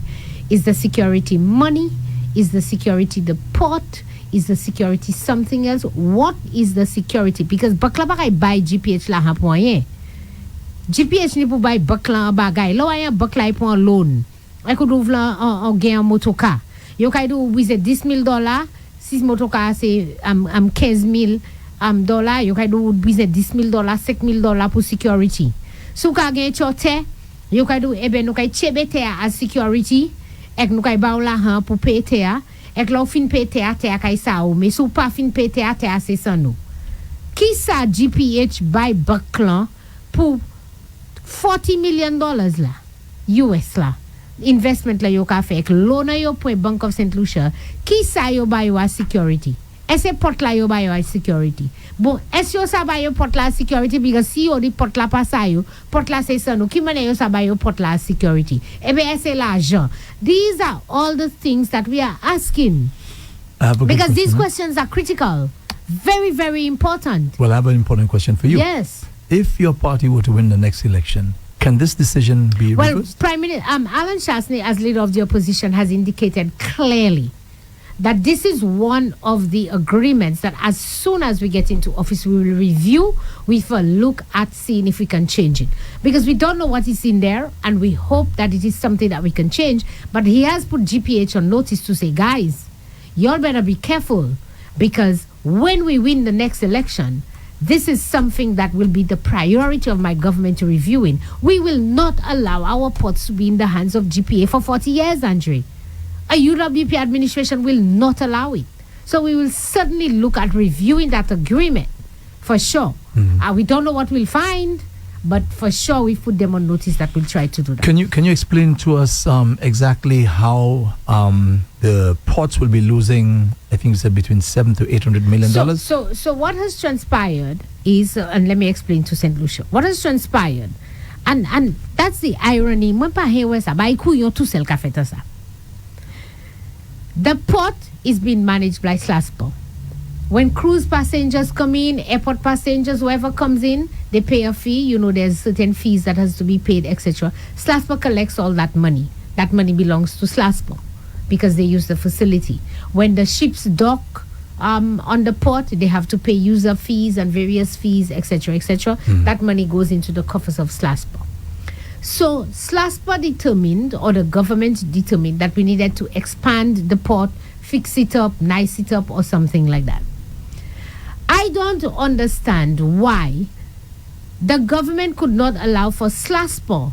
Speaker 3: Is the security money? Is the security the port? Is the security something else? What is the security? Because bakla bagay buy GPH la ha poyen. GPH ni pou buy bakla bagay. Lo ayan bakla pour loan. I could ouvre un gain motoka. Yo kay do wize $10,000. Si motoka c'est $15,000 yo kay do wize $10,000, $5,000 pour security. Sou ka gen chote, yo kay do nou kay chebe te as security. Ek nou kay ba ou la han pour pay te a. Ek la ou fin pay te a kay sa ou. Mais sou pa fin pay te a se san nou. Ki sa GPH buy baklan pour $40 million la. US la. Investment la yo ka fe ek loan yo pour Bank of St. Lucia. Ki sa yo buy yo a security? Ese port la yo buy yo a security. Bon, est yo sa buy yo port la security because si yo di port la pa sa yo, port la se san nou. Ki mane yo sa buy yo port la security? Ebe ese l'argent. These are all the things that we are asking. Because these questions are critical. Very, very important.
Speaker 2: Well, I have an important question for you.
Speaker 3: Yes.
Speaker 2: If your party were to win the next election, can this decision be reversed?
Speaker 3: Prime Minister Alan Shasney, as leader of the opposition, has indicated clearly that this is one of the agreements that as soon as we get into office, we will review with a look at seeing if we can change it. Because we don't know what is in there, and we hope that it is something that we can change. But he has put GPH on notice to say, guys, y'all better be careful, because when we win the next election, this is something that will be the priority of my government to review in. We will not allow our ports to be in the hands of GPA for 40 years, Andre. A UWP administration will not allow it. So we will certainly look at reviewing that agreement, for sure. We don't know what we'll find, but for sure we put them on notice that we'll try to do that.
Speaker 2: Can you explain to us exactly how the ports will be losing, I think you said between $700 to $800 million?
Speaker 3: So what has transpired is, and let me explain to St. Lucia, what has transpired, and that's the irony. The port is being managed by SLASPO. When cruise passengers come in, airport passengers, whoever comes in, they pay a fee. You know, there's certain fees that has to be paid, etc. SLASPO collects all that money. That money belongs to SLASPO because they use the facility. When the ships dock on the port, they have to pay user fees and various fees, etc., etc. That money goes into the coffers of SLASPO. So SLASPO determined, or the government determined, that we needed to expand the port, fix it up, nice it up, or something like that. I don't understand why the government could not allow for SLASPO,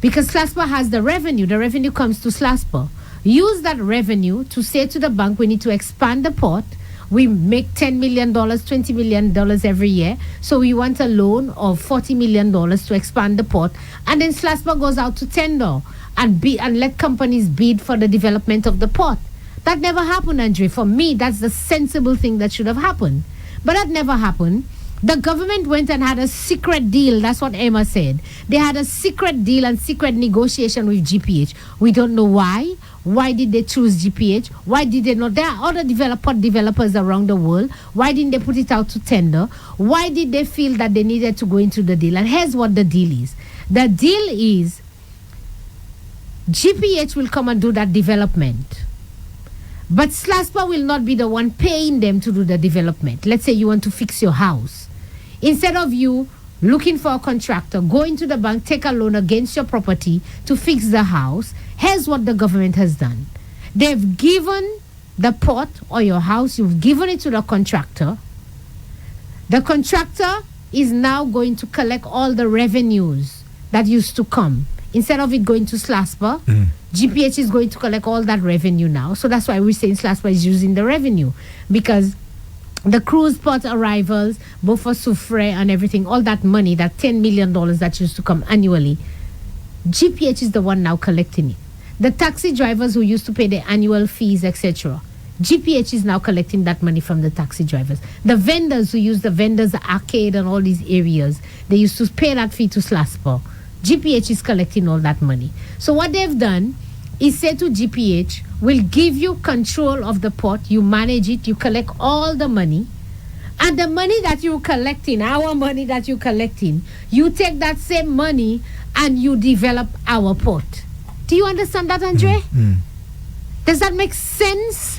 Speaker 3: because SLASPO has the revenue comes to SLASPO. Use that revenue to say to the bank, we need to expand the port. We make $10 million, $20 million every year. So we want a loan of $40 million to expand the port. And then SLASPO goes out to tender and let companies bid for the development of the port. That never happened, Andre. For me, that's the sensible thing that should have happened. But that never happened. The government went and had a secret deal. That's what Emma said. They had a secret deal and secret negotiation with GPH. We don't know why. Why did they choose GPH? Why did they not? There are other developers around the world. Why didn't they put it out to tender? Why did they feel that they needed to go into the deal? And here's what the deal is. The deal is GPH will come and do that development. But SLASPO will not be the one paying them to do the development. Let's say you want to fix your house. Instead of you looking for a contractor, going to the bank, take a loan against your property to fix the house, here's what the government has done. They've given the port or your house, you've given it to the contractor. The contractor is now going to collect all the revenues that used to come. Instead of it going to SLASPO, GPH is going to collect all that revenue now. So that's why we're saying SLASPO is using the revenue, because the cruise port arrivals, both for Soufre and everything, all that money, that $10 million that used to come annually, GPH is the one now collecting it. The taxi drivers who used to pay their annual fees, etc., GPH is now collecting that money from the taxi drivers. The vendors who use the vendors arcade and all these areas, they used to pay that fee to SLASPO. GPH is collecting all that money. So what they've done is say to GPH, we'll give you control of the port, you manage it, you collect all the money, and the money that you're collecting, our money that you're collecting, you take that same money and you develop our port. Do you understand that, Andre? Does that make sense?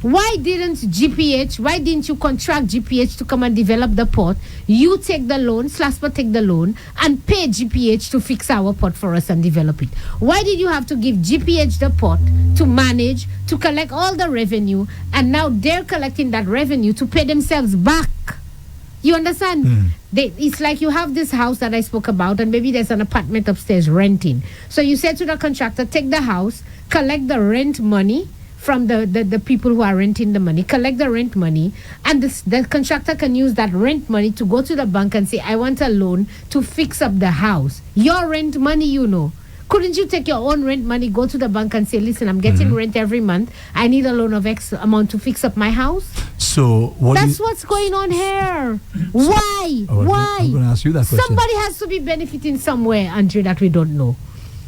Speaker 3: Why didn't you contract GPH to come and develop the port? You take the loan, SLASPO take the loan, and pay GPH to fix our port for us and develop it. Why did you have to give GPH the port to manage, to collect all the revenue, and now they're collecting that revenue to pay themselves back? You understand? It's like you have this house that I spoke about, and maybe there's an apartment upstairs renting. So you say to the contractor, take the house, collect the rent money from the people who are renting the money, collect the rent money, and the contractor can use that rent money to go to the bank and say, I want a loan to fix up the house. Your rent money, you know. Couldn't you take your own rent money, go to the bank and say, listen, I'm getting rent every month. I need a loan of X amount to fix up my house?
Speaker 2: So
Speaker 3: that's what's going on here. Why? Why?
Speaker 2: I'm going to ask you that question.
Speaker 3: Somebody has to be benefiting somewhere, Andre, that we don't know.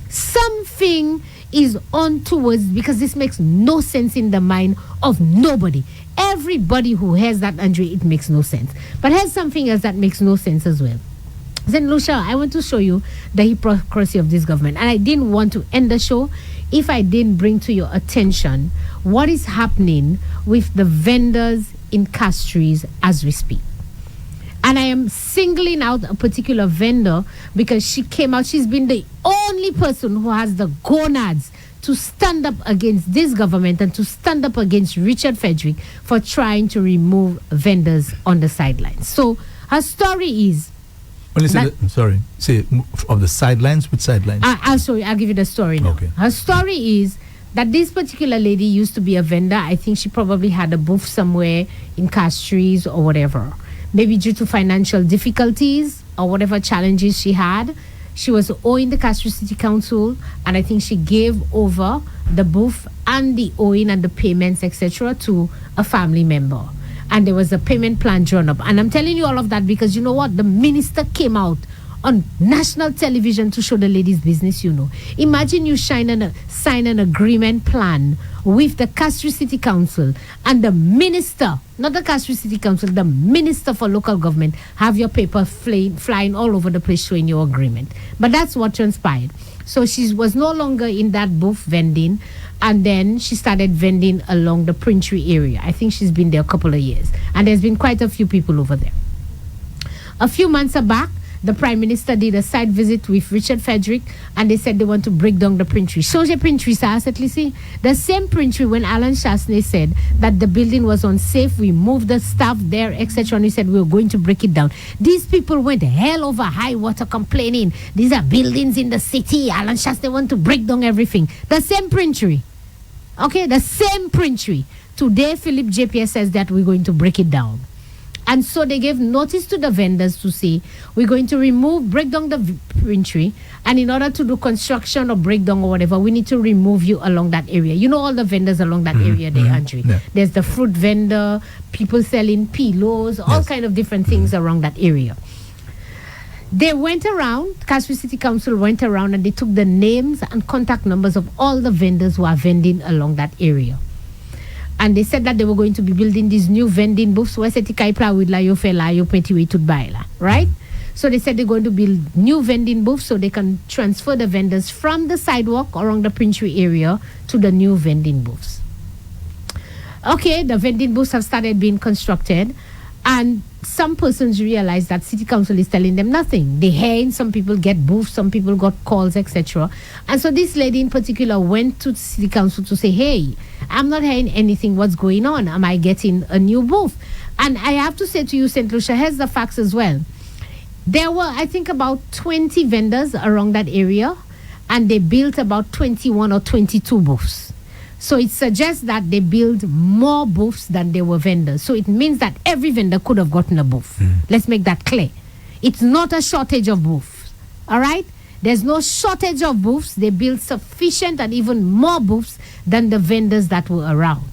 Speaker 3: Something is untowards, because this makes no sense in the mind of nobody. Everybody who hears that, Andre, it makes no sense. But here's something else that makes no sense as well. Then, Lucia, I want to show you the hypocrisy of this government. And I didn't want to end the show if I didn't bring to your attention what is happening with the vendors in Castries as we speak. And I am singling out a particular vendor because she came out. She's been the only person who has the gonads to stand up against this government and to stand up against Richard Frederick for trying to remove vendors on the sidelines. So her story is...
Speaker 2: When you say say of the sidelines, which sidelines?
Speaker 3: I'll give you the story now.
Speaker 2: Okay.
Speaker 3: Her story is that this particular lady used to be a vendor. I think she probably had a booth somewhere in Castries or whatever. Maybe due to financial difficulties or whatever challenges she had, she was owing the Castries City Council, and I think she gave over the booth and the owing and the payments, etc., to a family member. And there was a payment plan drawn up. And I'm telling you all of that because you know what? The minister came out on national television to show the lady's business, you know. Imagine you sign an agreement plan with the Castries City Council and the minister, not the Castries City Council, the minister for local government, have your paper flying all over the place showing your agreement. But that's what transpired. So she was no longer in that booth vending, and then she started vending along the Printry area. I think she's been there a couple of years, and there's been quite a few people over there. A few months back, the Prime Minister did a site visit with Richard Frederick, and they said they want to break down the Printry. So the Printry, the same Printry when Alan Chasney said that the building was unsafe, we moved the staff there, etc., and we said we were going to break it down. These people went hell over high water complaining. These are buildings in the city. Alan Chasney want to break down everything. The same Printry. Okay, the same Printry. Today, Philip JPS says that we're going to break it down. And so they gave notice to the vendors to say, we're going to break down the Printry, and in order to do construction or breakdown or whatever, we need to remove you along that area. You know all the vendors along that area there, Andre. Yeah. There's the fruit vendor, people selling pillows, all kind of different things around that area. They went around, Castries City Council went around, and they took the names and contact numbers of all the vendors who are vending along that area. And they said that they were going to be building these new vending booths. Right? So they said they're going to build new vending booths so they can transfer the vendors from the sidewalk around the Printry area to the new vending booths. Okay, the vending booths have started being constructed, and some persons realize that City Council is telling them nothing. They hear some people get booths, some people got calls, etc. And so this lady in particular went to City Council to say, hey, I'm not hearing anything. What's going on? Am I getting a new booth? And I have to say to you, St. Lucia, here's the facts as well. There were, I think, about 20 vendors around that area, and they built about 21 or 22 booths. So it suggests that they built more booths than there were vendors. So it means that every vendor could have gotten a booth. Let's make that clear. It's not a shortage of booths. All right? There's no shortage of booths. They built sufficient and even more booths than the vendors that were around.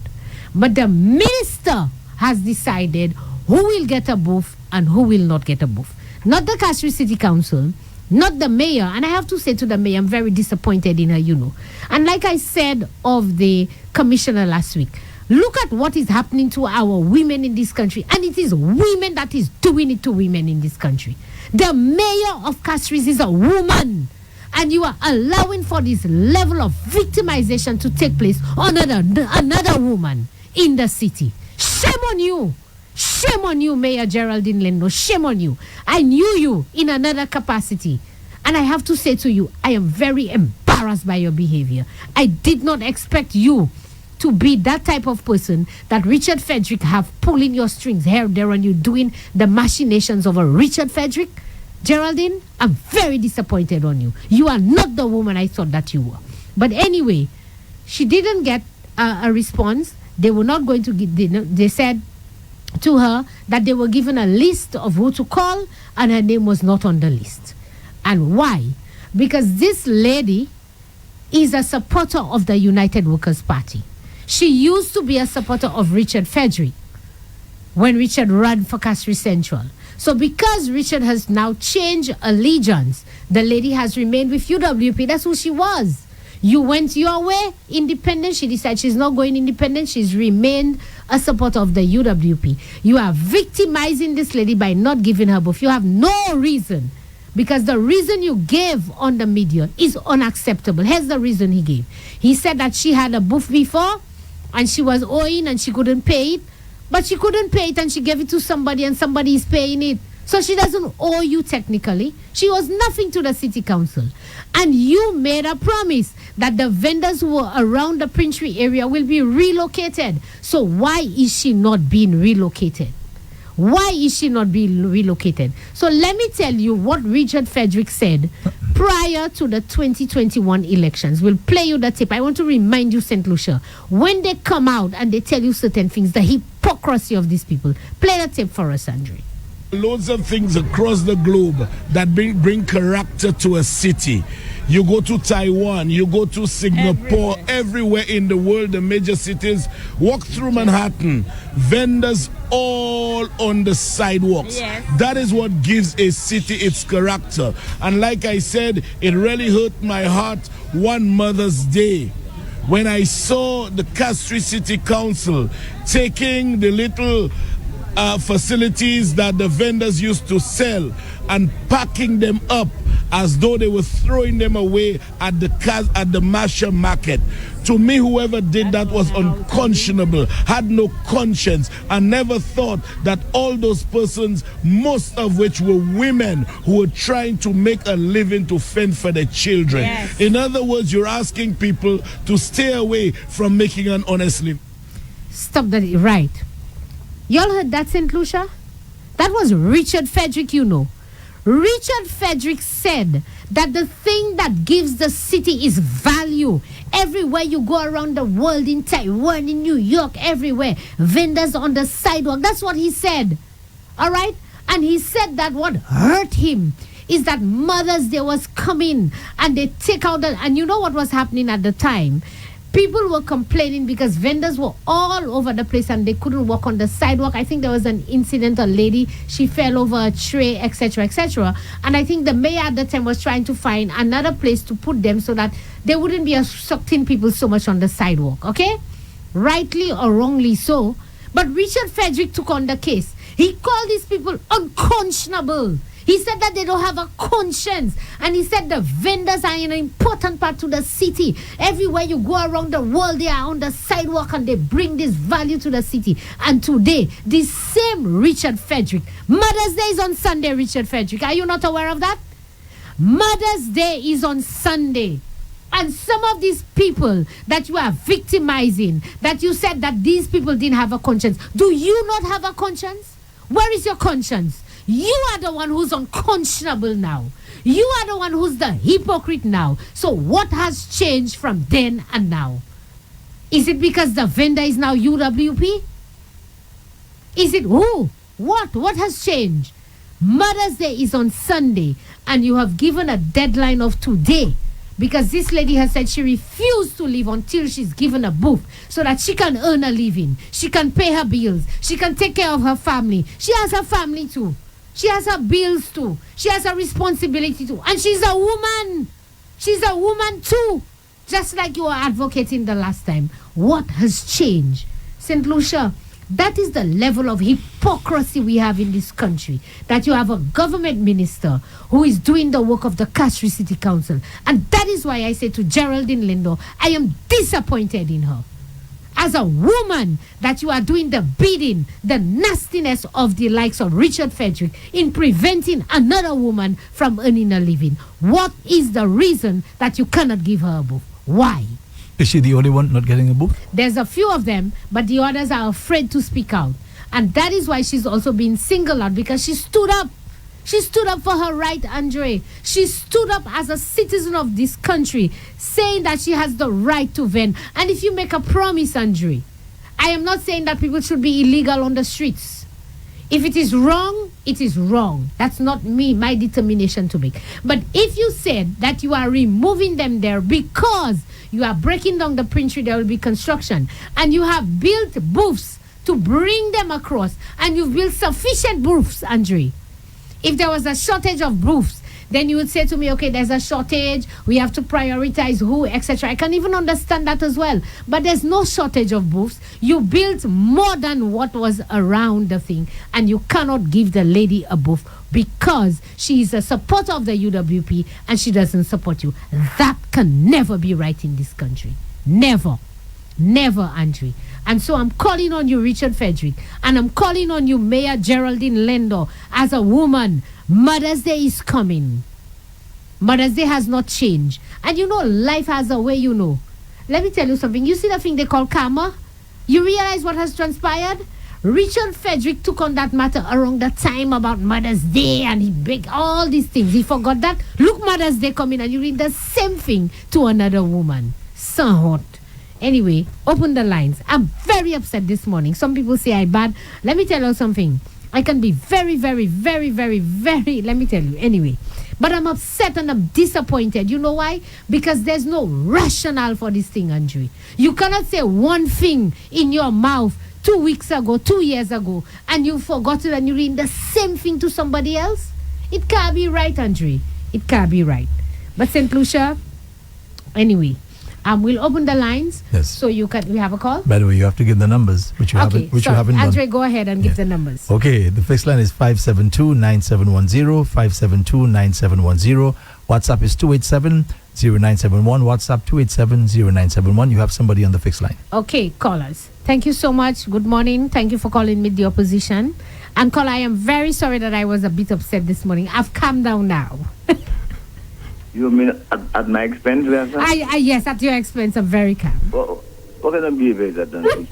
Speaker 3: But the minister has decided who will get a booth and who will not get a booth. Not the Castries City Council, not the mayor. And I have to say to the mayor, I'm very disappointed in her, you know. And like I said of the commissioner last week, look at what is happening to our women in this country. And it is women that is doing it to women in this country. The mayor of Castries is a woman. And you are allowing for this level of victimization to take place on another woman in the city. Shame on you. Shame on you, Mayor Geraldine Lendo. Shame on you. I knew you in another capacity. And I have to say to you, I am very embarrassed by your behavior. I did not expect you to be that type of person that Richard Frederick have pulling your strings here, there, and you doing the machinations of a Richard Frederick. Geraldine, I'm very disappointed on you. You are not the woman I thought that you were. But anyway, she didn't get a response. They were not going to get, they said to her that they were given a list of who to call, and her name was not on the list. And why? Because this lady is a supporter of the United Workers' Party. She used to be a supporter of Richard Frederick when Richard ran for Castries Central. So because Richard has now changed allegiance, the lady has remained with UWP. That's who she was. You went your way, independent. She decided she's not going independent. She's remained a supporter of the UWP. You are victimizing this lady by not giving her booth. You have no reason, because the reason you gave on the media is unacceptable. Here's the reason he gave. He said that she had a booth before and she was owing and she couldn't pay it. But she couldn't pay it and she gave it to somebody and somebody is paying it. So she doesn't owe you technically. She owes nothing to the city council. And you made a promise that the vendors who were around the Princery area will be relocated. So why is she not being relocated? Why is she not being relocated? So let me tell you what Richard Frederick said prior to the 2021 elections. We'll play you the tape. I want to remind you, St. Lucia, when they come out and they tell you certain things, the hypocrisy of these people. Play the tape for us, Andre.
Speaker 6: Loads of things across the globe that bring character to a city. You go to Taiwan, you go to Singapore, everywhere in the world, the major cities, walk through Manhattan, vendors all on the sidewalks.
Speaker 3: Yes.
Speaker 6: That is what gives a city its character. And like I said, it really hurt my heart one Mother's Day when I saw the Castries City Council taking the little facilities that the vendors used to sell and packing them up as though they were throwing them away at the Masha market. To me, whoever did that was unconscionable, had no conscience, and never thought that all those persons, most of which were women who were trying to make a living to fend for their children.
Speaker 3: Yes.
Speaker 6: In other words, you're asking people to stay away from making an honest living.
Speaker 3: Stop that, right. Y'all heard that, St. Lucia? That was Richard Frederick, you know. Richard Frederick said that the thing that gives the city is value. Everywhere you go around the world, in Taiwan, in New York, everywhere, vendors on the sidewalk. That's what he said. All right? And he said that what hurt him is that Mother's Day was coming and they take out and you know what was happening at the time? People were complaining because vendors were all over the place and they couldn't walk on the sidewalk. I think there was an incident, a lady, she fell over a tray, etc., etc. And I think the mayor at the time was trying to find another place to put them so that they wouldn't be obstructing people so much on the sidewalk, okay? Rightly or wrongly so. But Richard Frederick took on the case. He called these people unconscionable. He said that they don't have a conscience. And he said the vendors are an important part to the city. Everywhere you go around the world, they are on the sidewalk and they bring this value to the city. And today, this same Richard Frederick, Mother's Day is on Sunday, Richard Frederick. Are you not aware of that? Mother's Day is on Sunday. And some of these people that you are victimizing, that you said that these people didn't have a conscience, do you not have a conscience? Where is your conscience? You are the one who's unconscionable now. You are the one who's the hypocrite now. So what has changed from then and now? Is it because the vendor is now UWP? Is it who? What? What has changed? Mother's Day is on Sunday and you have given a deadline of today because this lady has said she refused to leave until she's given a booth so that she can earn a living. She can pay her bills. She can take care of her family. She has her family too. She has her bills too. She has a responsibility too. And she's a woman. She's a woman too. Just like you were advocating the last time. What has changed? St. Lucia, that is the level of hypocrisy we have in this country. That you have a government minister who is doing the work of the Castries City Council. And that is why I say to Geraldine Lindo, I am disappointed in her. As a woman, that you are doing the bidding, the nastiness of the likes of Richard Frederick in preventing another woman from earning a living. What is the reason that you cannot give her a booth? Why?
Speaker 2: Is she the only one not getting a booth?
Speaker 3: There's a few of them, but the others are afraid to speak out. And that is why she's also being singled out, because she stood up. She stood up for her right, Andre. She stood up as a citizen of this country, saying that she has the right to vend. And if you make a promise, Andre, I am not saying that people should be illegal on the streets. If it is wrong, it is wrong. That's not me, my determination to make. But if you said that you are removing them there because you are breaking down the Princery, there will be construction, and you have built booths to bring them across, and you've built sufficient booths, Andre. If there was a shortage of booths, then you would say to me, okay, there's a shortage, we have to prioritize who, etc. I can even understand that as well. But there's no shortage of booths. You built more than what was around the thing, and you cannot give the lady a booth because she is a supporter of the UWP and she doesn't support you. That can never be right in this country. Never. Never, Andre. And so I'm calling on you, Richard Frederick, and I'm calling on you, Mayor Geraldine Lendo, as a woman, Mother's Day is coming. Mother's Day has not changed. And life has a way, Let me tell you something. You see the thing they call karma? You realize what has transpired? Richard Frederick took on that matter around the time about Mother's Day, and he begged all these things. He forgot that. Look, Mother's Day coming, and you read the same thing to another woman. So hot. Anyway, open the lines. I'm very upset this morning. Some people say I'm bad. Let me tell you something. I can be very, very, very, very, very, let me tell you. Anyway, but I'm upset and I'm disappointed. You know why? Because there's no rationale for this thing, Andre. You cannot say one thing in your mouth 2 weeks ago, 2 years ago, and you forgot it and you read the same thing to somebody else. It can't be right, Andre. It can't be right. But St. Lucia, anyway, we'll open the lines.
Speaker 2: Yes.
Speaker 3: So we have a call.
Speaker 2: By the way, you have to give the numbers, which you haven't done.
Speaker 3: Andre, go ahead and give the numbers.
Speaker 2: Okay, the fixed line is 572-9710, 572-9710. WhatsApp is 287-0971. WhatsApp 287-0971. You have somebody on the fixed line.
Speaker 3: Okay, callers. Thank you so much. Good morning. Thank you for calling me, the opposition. And caller, I am very sorry that I was a bit upset this morning. I've calmed down now.
Speaker 5: You mean at my expense, Vanessa?
Speaker 3: Yes, at your expense. I'm very calm.
Speaker 5: What kind of behavior is that, Nancy?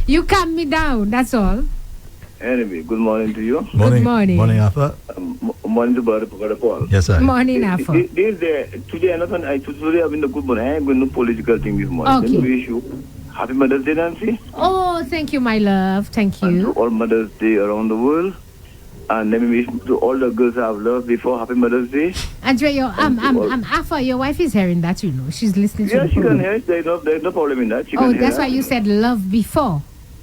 Speaker 3: You calm me down, that's all.
Speaker 5: Anyway, good morning to you.
Speaker 3: Good morning.
Speaker 2: Morning, Arthur.
Speaker 5: Morning to Brother Paul.
Speaker 2: Yes, sir.
Speaker 3: Morning, Arthur.
Speaker 5: Today, today I've been a good morning. I ain't going to political thing this morning.
Speaker 3: Okay.
Speaker 5: Let me wish you Happy Mother's Day, Nancy.
Speaker 3: Oh, thank you, my love. Thank you.
Speaker 5: And to all Mother's Day around the world. And let me wish to all the girls I've loved before Happy Mother's Day.
Speaker 3: Andre, Afa, your wife is hearing that, She's listening to the
Speaker 5: she can hear it. There's no problem in that. She can hear
Speaker 3: that's
Speaker 5: that.
Speaker 3: why you said love before.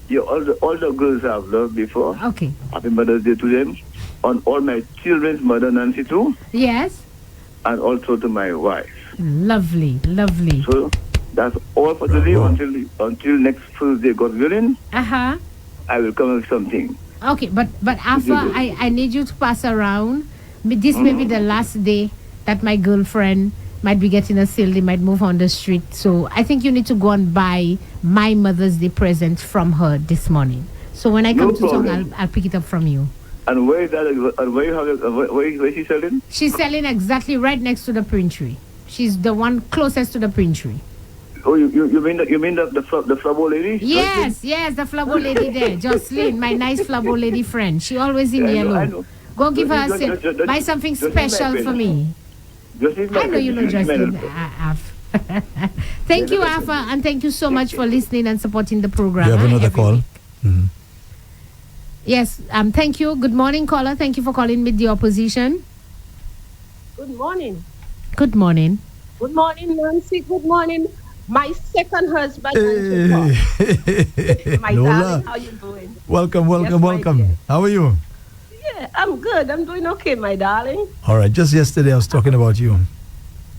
Speaker 5: Yeah, all the girls I've loved before.
Speaker 3: Okay.
Speaker 5: Happy Mother's Day to them. On all my children's mother, Nancy, too.
Speaker 3: Yes.
Speaker 5: And also to my wife.
Speaker 3: Lovely.
Speaker 5: So that's all for today until next Thursday, God willing.
Speaker 3: Uh-huh.
Speaker 5: I will come with something.
Speaker 3: Okay, but after I need you to pass around. This may be the last day that my girlfriend might be getting a sale. They might move on the street. So I think you need to go and buy my Mother's Day present from her this morning. So when I come to town, I'll pick it up from you.
Speaker 5: And where is that? Where is she selling?
Speaker 3: She's selling exactly right next to the printery. She's the one closest to the printery.
Speaker 5: Oh, you mean the flabo lady?
Speaker 3: Yes, the flabo lady there, Jocelyn, my nice flabo lady friend. She always in yellow.
Speaker 5: I know.
Speaker 3: Go give her a sip. Buy something special for me. I know you know Jocelyn. Thank you, Afa, and thank you so much for listening and supporting the program.
Speaker 2: You have another call? Mm-hmm.
Speaker 3: Yes, thank you. Good morning, caller. Thank you for calling me, the opposition.
Speaker 7: Good morning.
Speaker 3: Good morning.
Speaker 7: Good morning, Nancy. Good morning. My second husband.
Speaker 2: Hey.
Speaker 7: My
Speaker 2: Lola.
Speaker 7: darling, how you doing?
Speaker 2: Welcome.
Speaker 7: Yes,
Speaker 2: How are you?
Speaker 7: Yeah, I'm good. I'm doing okay, my darling.
Speaker 2: All right. Just yesterday I was talking about you.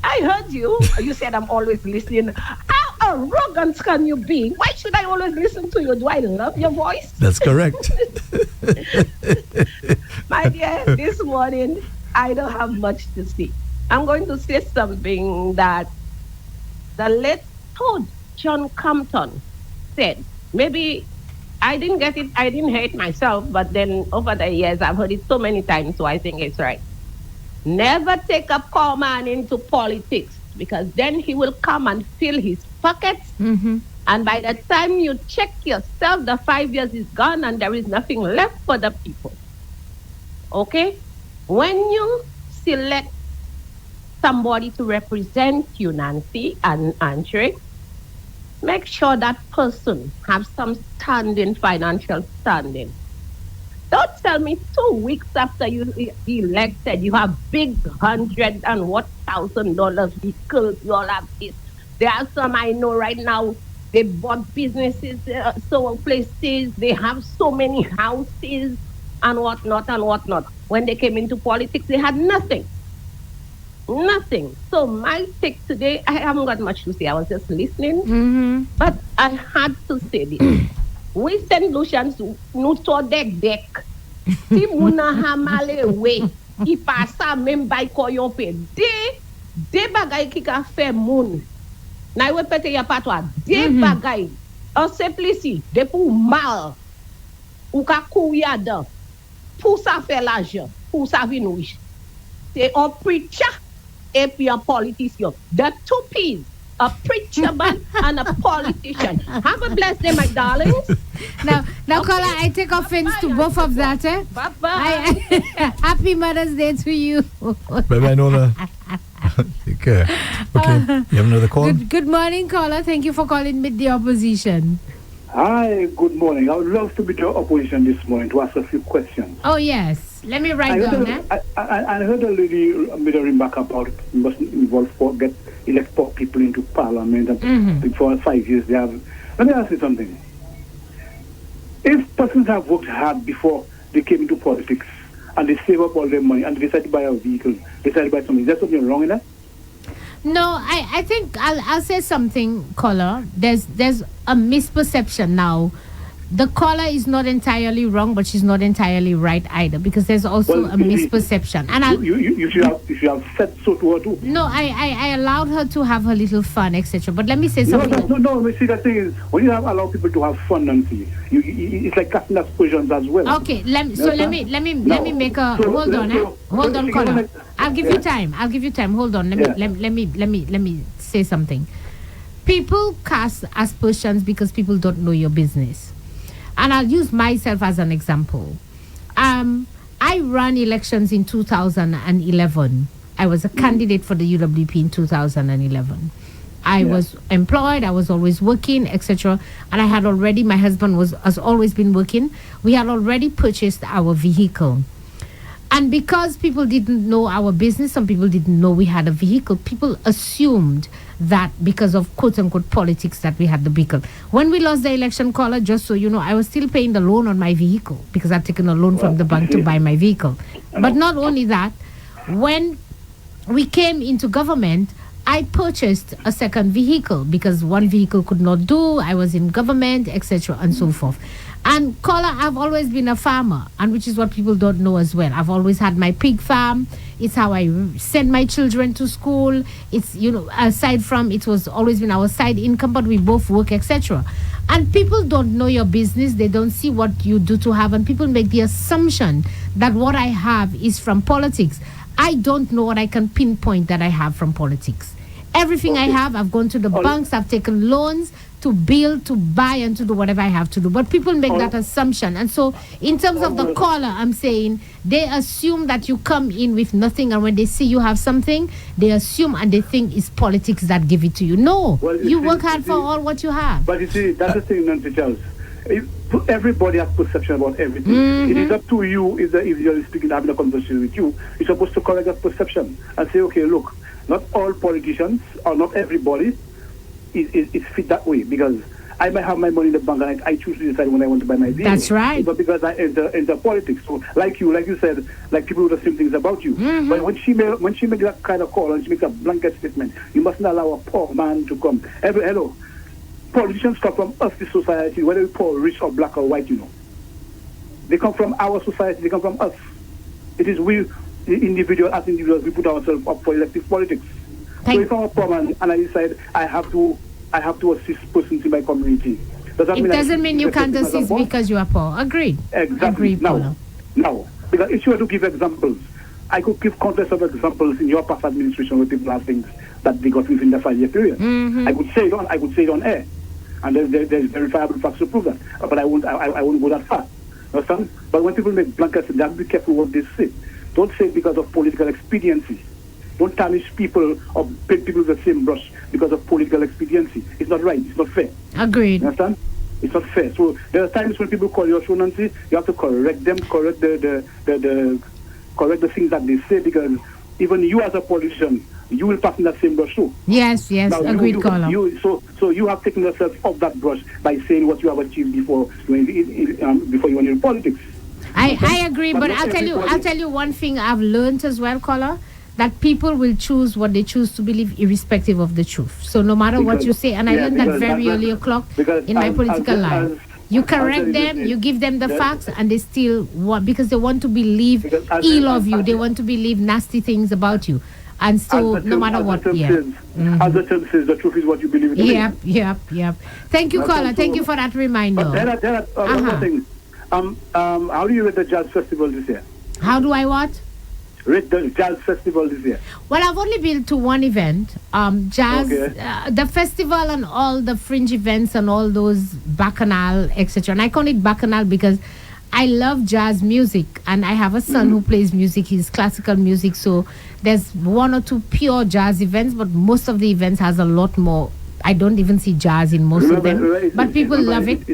Speaker 7: I heard you. You said I'm always listening. How arrogant can you be? Why should I always listen to you? Do I love your voice?
Speaker 2: That's correct.
Speaker 7: My dear, this morning I don't have much to say. I'm going to say something that the late Todd John Compton said. Maybe I didn't get it, I didn't hear it myself, but then over the years I've heard it so many times, so I think it's right. Never take a poor man into politics, because then he will come and fill his pockets.
Speaker 3: Mm-hmm.
Speaker 7: And by the time you check yourself, the 5 years is gone and there is nothing left for the people. Okay? When you select somebody to represent you, Nancy and Andre, make sure that person has some standing, financial standing. Don't tell me 2 weeks after you elected, you have big $100,000 vehicles, you all have this. There are some I know right now, they bought businesses, so places, they have so many houses and whatnot. When they came into politics, they had nothing. Nothing. So my take today, I haven't got much to say. I was just listening.
Speaker 3: Mm-hmm.
Speaker 7: But I had to say this. We St. Lucians, nous to deck. Si mouna hamale we, I pasa même bay koyon pe. De bagay ki ka fe moun. Na we pete ya patwa. De bagay. En simplici, de pou mal. Ou ka kou yada. pour ça fait l'argent, pour ça vient riche. C'est un preacher et puis un politicien. The two P's. A preacher man and a politician. Have a blessed day, my darlings.
Speaker 3: Now, Carla, I take offense to both of that.
Speaker 7: Bye-bye.
Speaker 3: Happy Mother's Day to you.
Speaker 2: Bye-bye, Nola. Take care. Okay, you have another call?
Speaker 3: Good morning, caller. Thank you for calling Meet the Opposition.
Speaker 8: Hi, good morning. I would love to be the opposition this morning to ask a few questions.
Speaker 3: Oh, yes. Let me write down.
Speaker 8: I heard a lady made a remark about it must involve get elect poor people into parliament and for 5 years they have. Let me ask you something. If persons have worked hard before they came into politics and they save up all their money and they decide to buy a vehicle, decide to buy something, is there something wrong in that?
Speaker 3: No, I think I'll say something, caller. There's a misperception now. The caller is not entirely wrong, but she's not entirely right either, because there's also a misperception. And
Speaker 8: you should have said so to her too.
Speaker 3: No, I allowed her to have her little fun, etc. But let me say something.
Speaker 8: No. See, the thing is, when you allow people to have fun and see, it's like casting aspersions as well.
Speaker 3: Okay, let me make a hold on, caller. I'll give you time. Hold on. Let me say something. People cast aspersions because people don't know your business. And I'll use myself as an example. I ran elections in 2011. I was a candidate for the UWP in 2011. I was employed, I was always working, etc. And I had already, my husband has always been working. We had already purchased our vehicle. And because people didn't know our business, some people didn't know we had a vehicle, people assumed that because of quote-unquote politics that we had the vehicle. When we lost the election, caller, just so you know, I was still paying the loan on my vehicle because I'd taken a loan from the bank to buy my vehicle. But not only that, when we came into government, I purchased a second vehicle because one vehicle could not do. I was in government, etc., and so forth. And caller, I've always been a farmer, and which is what people don't know as well. I've always had my pig farm. It's how I send my children to school. It's, aside from, it was always been our side income, but we both work, etc. And people don't know your business. They don't see what you do to have, and people make the assumption that what I have is from politics. I don't know what I can pinpoint that I have from politics. Everything I have, I've gone to the banks, I've taken loans to build, to buy, and to do whatever I have to do. But people make that assumption. And so, in terms of the caller, I'm saying they assume that you come in with nothing, and when they see you have something, they assume and they think it's politics that give it to you. No, you work hard for all what you have.
Speaker 8: But you see, that's the thing, Nancy Charles. Everybody has perception about everything. It is up to you, if you're speaking, having a conversation with you, you're supposed to correct that perception and say, okay, look, not all politicians or not everybody is fit that way, because I might have my money in the bank and I choose to decide when I want to buy my vehicle.
Speaker 3: That's right.
Speaker 8: But because I enter politics, so like you said, like people would assume things about you. But when she makes that kind of call and she makes a blanket statement, you mustn't allow a poor man to come. Hello, politicians come from us, the society, whether we're poor, rich, or black or white. They come from our society. They come from us. It is we, as individuals, we put ourselves up for elective politics. So if I'm a poor man and I decide I have to assist persons in my community,
Speaker 3: it doesn't mean you can't assist because you are poor. Agreed.
Speaker 8: Exactly.
Speaker 3: Agreed,
Speaker 8: now, because if you were to give examples, I could give countless of examples in your past administration where people have things that they got within the 5-year period. I could say it on air, and there's verifiable facts to prove that. But I won't go that far. Understand? But when people make blankets, they have to be careful what they say. Don't say it because of political expediency. Don't tarnish people or paint people with the same brush because of political expediency. It's not right. It's not fair.
Speaker 3: Agreed.
Speaker 8: You understand? It's not fair. So there are times when people call you a show, Nancy, you have to correct them, correct the things that they say, because even you as a politician, you will pass in that same brush too.
Speaker 3: Yes, now, agreed, caller.
Speaker 8: So you have taken yourself off that brush by saying what you have achieved before you went into politics.
Speaker 3: I agree, but I'll tell you one thing I've learned as well, caller, that people will choose what they choose to believe irrespective of the truth. So no matter what you say, and I learned that very early o'clock in my political life. You correct them, you give them the facts, and they still want, because they want to believe ill of you. They want to believe nasty things about you. And so, no matter what,
Speaker 8: as the term says, the truth is what you believe in.
Speaker 3: Yep. Thank you, caller. Thank you for that reminder.
Speaker 8: There are other things. How do you rate the jazz festival this year?
Speaker 3: How do I what?
Speaker 8: Rate the jazz festival this year.
Speaker 3: Well, I've only been to one event, jazz,
Speaker 8: Okay.
Speaker 3: the festival and all the fringe events and all those bacchanal, etc. And I call it bacchanal because I love jazz music, and I have a son who plays music. He's classical music, so there's one or two pure jazz events, but most of the events has a lot more. I don't even see jazz in most of them, but people love it.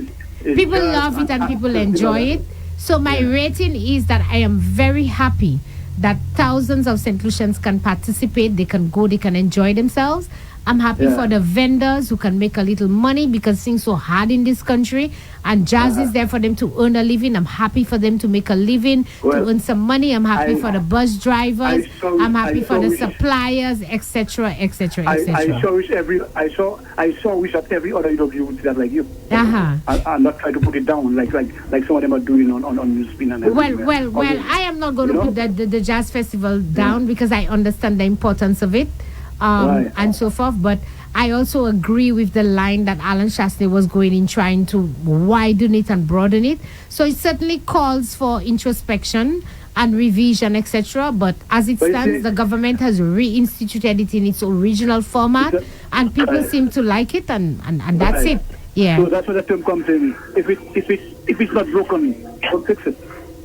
Speaker 3: People love it and people enjoy it. So my rating is that I am very happy that thousands of St. Lucians can participate. They can go, they can enjoy themselves. I'm happy for the vendors who can make a little money because things so hard in this country, and jazz is there for them to earn a living. I'm happy for them to make a living, to earn some money. I'm happy for the bus drivers. I'm happy for the suppliers, etc., etc., etc.
Speaker 8: I sure wish that every other UW would see that like you. I'm not trying to put it down like some of them are doing on Newsspin and everything.
Speaker 3: Well, I am not going to put the jazz festival down because I understand the importance of it. And so forth, but I also agree with the line that Alan Shastney was going in, trying to widen it and broaden it. So it certainly calls for introspection and revision, etc. But as it stands, the government has reinstituted it in its original format, and people seem to like it, and that's it. Yeah.
Speaker 8: So that's where the term comes in. If it's not broken, don't fix it.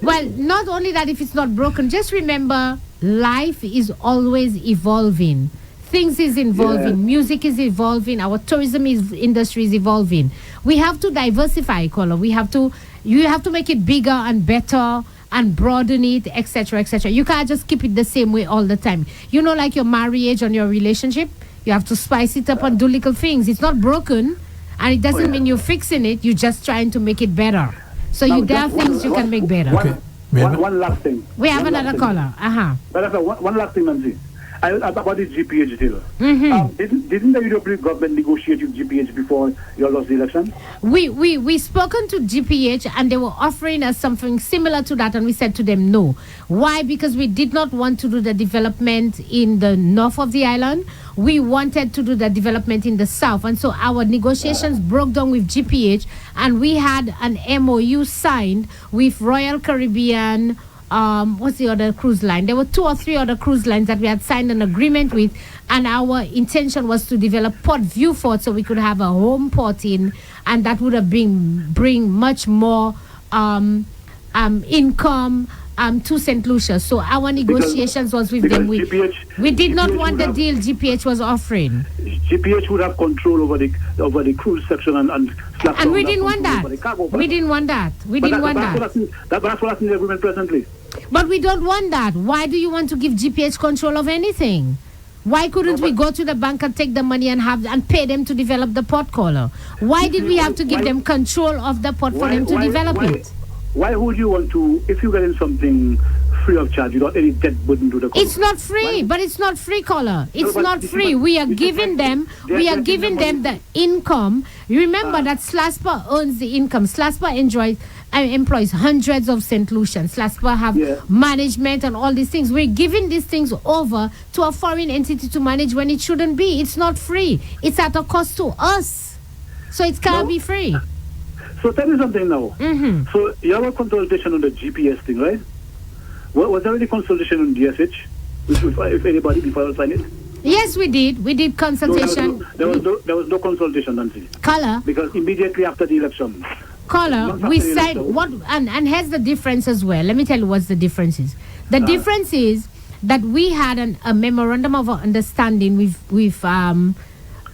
Speaker 3: Well, not only that, if it's not broken, just remember, life is always evolving. Things is evolving, music is evolving, our tourism industry is evolving. We have to diversify, Kola. You have to make it bigger and better and broaden it, etc., etc. You can't just keep it the same way all the time. You know, like your marriage and your relationship, you have to spice it up and do little things. It's not broken, and it doesn't mean you're fixing it. You're just trying to make it better. So there are things you can make better.
Speaker 8: One last thing.
Speaker 3: We have another caller.
Speaker 8: One last thing, Nancy. About this GPH deal. Didn't the European government negotiate with GPH before you lost the election?
Speaker 3: We spoken to GPH and they were offering us something similar to that, and we said to them no. Why? Because we did not want to do the development in the north of the island. We wanted to do the development in the south, and so our negotiations broke down with GPH, and we had an MOU signed with Royal Caribbean. What's the other cruise line? There were 2 or 3 other cruise lines that we had signed an agreement with, and our intention was to develop Port Viewfort so we could have a home port in, and that would have bring much more income to St. Lucia. So our negotiations was with them. We did not want the deal GPH was offering.
Speaker 8: GPH would have control over the cruise section and
Speaker 3: we didn't want that. We didn't want that.
Speaker 8: That's what I think the agreement presently.
Speaker 3: But we don't want that. Why do you want to give GPH control of anything? Why couldn't we go to the bank and take the money and pay them to develop the port, caller? Why did we have to give them control of the port for them to develop it?
Speaker 8: Why would you want to, if you're getting something free of charge, without any debt burden to the company?
Speaker 3: It's not free, but it's not free, caller. It's not free. We are giving them the income. You remember that SLASPA owns the income. SLASPA employs hundreds of St. Lucians. SLASPA have management and all these things. We're giving these things over to a foreign entity to manage when it shouldn't be. It's not free. It's at a cost to us. So it can't be free.
Speaker 8: So tell me something now. So you have a consultation on the GPS thing, right? Was there any consultation on DSH? If anybody before I sign it?
Speaker 3: Yes, we did. We did consultation.
Speaker 8: There was no consultation, Nancy.
Speaker 3: Caller.
Speaker 8: Because immediately after the election.
Speaker 3: Caller, we signed what, and here's the difference as well. Let me tell you what's the difference is. The difference is that we had a memorandum of understanding with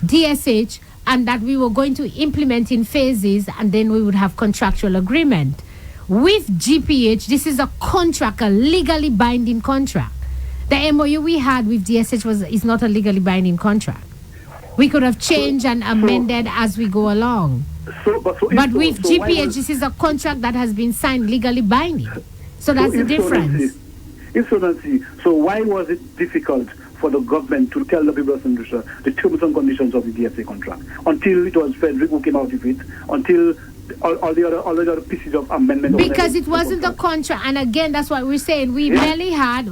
Speaker 3: DSH, and that we were going to implement in phases, and then we would have contractual agreement. With GPH, this is a contract, a legally binding contract. The MOU we had with DSH is not a legally binding contract. We could have changed and amended as we go along. But with GPH, this is a contract that has been signed legally binding. So that's the difference.
Speaker 8: So why was it difficult for the government to tell the people of St. Lucia the terms and conditions of the DSA contract until it was Frederick who came out of it, until all the other pieces of amendment?
Speaker 3: Because it wasn't a contract, and again, that's what we're saying. We merely had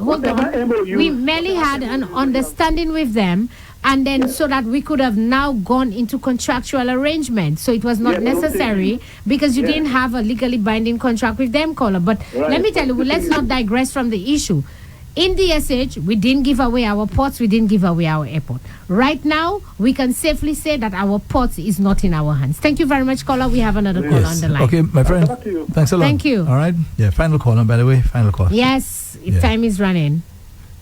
Speaker 3: an understanding with them, And then so that we could have now gone into contractual arrangement. So it was not necessary because you didn't have a legally binding contract with them, caller. But let me tell you, let's not digress from the issue. In DSH, we didn't give away our ports, we didn't give away our airport. Right now, we can safely say that our ports is not in our hands. Thank you very much, caller. We have another caller on the line.
Speaker 2: Okay, my friend. Thanks a lot.
Speaker 3: Thank you.
Speaker 2: All right. Yeah, final caller, by the way. Final call.
Speaker 3: Yes, time is running.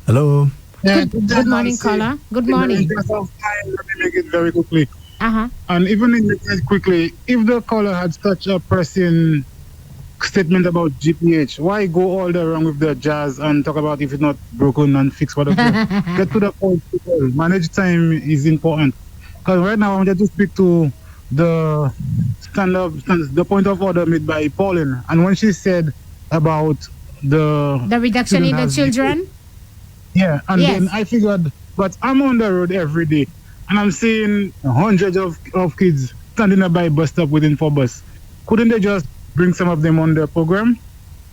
Speaker 2: Hello.
Speaker 3: Good morning, caller. Good morning.
Speaker 9: In terms of time, let me make it very quickly.
Speaker 3: Uh-huh.
Speaker 9: And even in making it quickly, if the caller had such a pressing statement about GPH, why go all the wrong with the jazz and talk about if it's not broken and fix what get to the point. Manage time is important. Because right now I wanted to speak to the the point of order made by Pauline, and when she said about the
Speaker 3: reduction in the children.
Speaker 9: Yeah, and then I figured, but I'm on the road every day, and I'm seeing hundreds of kids standing by bus stop waiting for bus. Couldn't they just bring some of them on the program?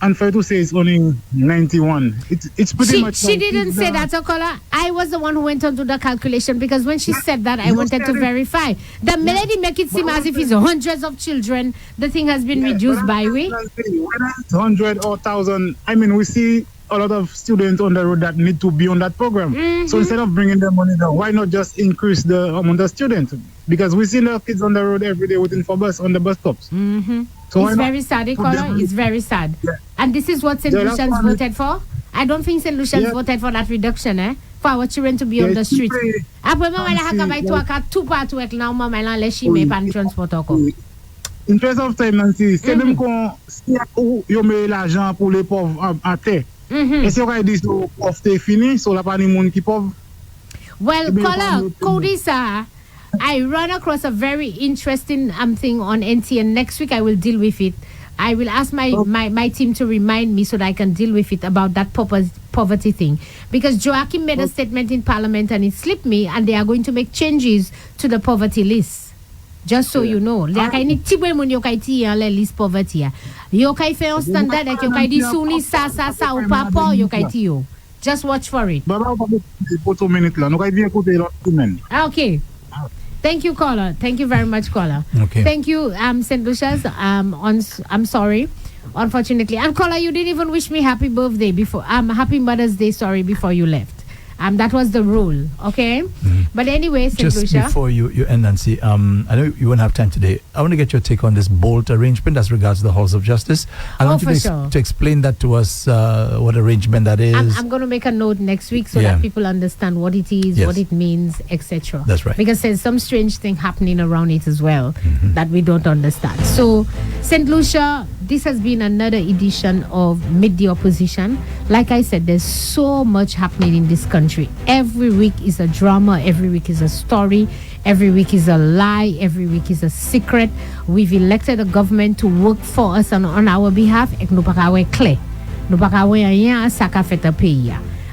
Speaker 9: And for you to say it's only 91, it's pretty much.
Speaker 3: She didn't say that, Okola. I was the one who went on to the calculation because when she said that, I wanted to verify. The lady make it seem as if it's hundreds of children. The thing has been reduced by way.
Speaker 9: Whether it's 100 or 1,000, I mean, we see a lot of students on the road that need to be on that program. So instead of bringing them money down, why not just increase the amount of students? Because we see the kids on the road every day waiting for bus on the bus stops. So
Speaker 3: it's very sad, caller. It's very sad. Yeah. And this is what St. Lucian's voted for. I don't think St. Lucian's voted for that reduction, for our children to be on the street.
Speaker 9: Interest of time, Nancy, c'est même qu'on si yo met l'argent pour les pauvres à terre. Et si on a dit que les pauvres c'est fini, so la pas ni monde qui pauvre.
Speaker 3: Well, caller, Kodisa, I run across a very interesting thing on NTN. Next week I will deal with it. I will ask my team to remind me so that I can deal with it about that poverty thing. Because Joachim made a statement in Parliament and it slipped me, and they are going to make changes to the poverty list. Just so you know. Like I need tibre moun yo kay ti an le list poverty. Yo kay fe un standard that yo kay di sou li sa ou pa po yo kay ti yo. Just watch for it. Okay. Thank you, caller. Thank you very much, caller.
Speaker 2: Okay.
Speaker 3: Thank you, St. Lucia's. I'm sorry. Unfortunately. And caller, you didn't even wish me happy birthday before. Happy Mother's Day, sorry, before you left. That was the rule, okay? But anyway, St. Lucia.
Speaker 2: Just before you end, Nancy, I know you won't have time today. I want to get your take on this Bolt arrangement as regards the Halls of Justice. I want you to explain that to us, what arrangement that is.
Speaker 3: I'm going to make a note next week so that people understand what it is, what it means, etc.
Speaker 2: That's right.
Speaker 3: Because there's some strange thing happening around it as well that we don't understand. So, St. Lucia, this has been another edition of Meet the Opposition. Like I said, there's so much happening in this country. Every week is a drama, every week is a story, every week is a lie, every week is a secret. We've elected a government to work for us and on our behalf.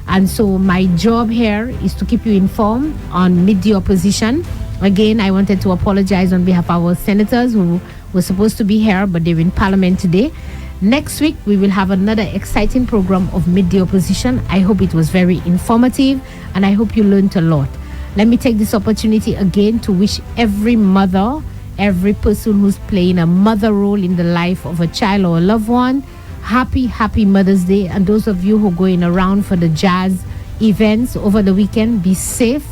Speaker 3: And so my job here is to keep you informed on Meet the Opposition. Again, I wanted to apologize on behalf of our senators who were supposed to be here, but they're in Parliament today. Next week, we will have another exciting program of Meet the Opposition. I hope it was very informative, and I hope you learned a lot. Let me take this opportunity again to wish every mother, every person who's playing a mother role in the life of a child or a loved one, happy Mother's Day. And those of you who are going around for the jazz events over the weekend, be safe.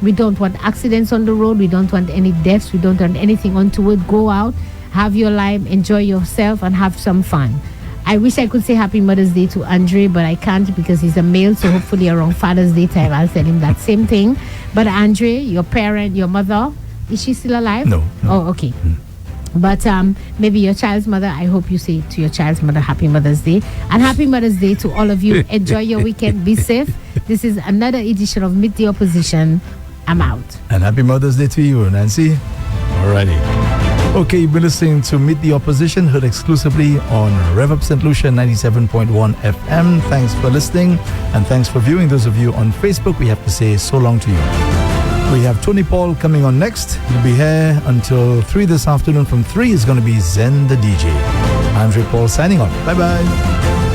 Speaker 3: We don't want accidents on the road. We don't want any deaths. We don't want anything untoward. Go out, have your life, enjoy yourself, and have some fun. I wish I could say Happy Mother's Day to Andre, but I can't because he's a male. So hopefully around Father's Day time, I'll tell him that same thing. But Andre, your parent, your mother, is she still alive?
Speaker 2: No.
Speaker 3: Oh, okay. But maybe your child's mother, I hope you say to your child's mother, Happy Mother's Day. And Happy Mother's Day to all of you. Enjoy your weekend. Be safe. This is another edition of Meet the Opposition. I'm out.
Speaker 2: And Happy Mother's Day to you, Nancy. Alrighty. Okay, you've been listening to Meet the Opposition, heard exclusively on Rev Up St. Lucia 97.1 FM. Thanks for listening and thanks for viewing. Those of you on Facebook, we have to say so long to you. We have Tony Paul coming on next. He'll be here until 3 this afternoon. From 3 is going to be Zen the DJ. Andre Paul signing off. Bye-bye.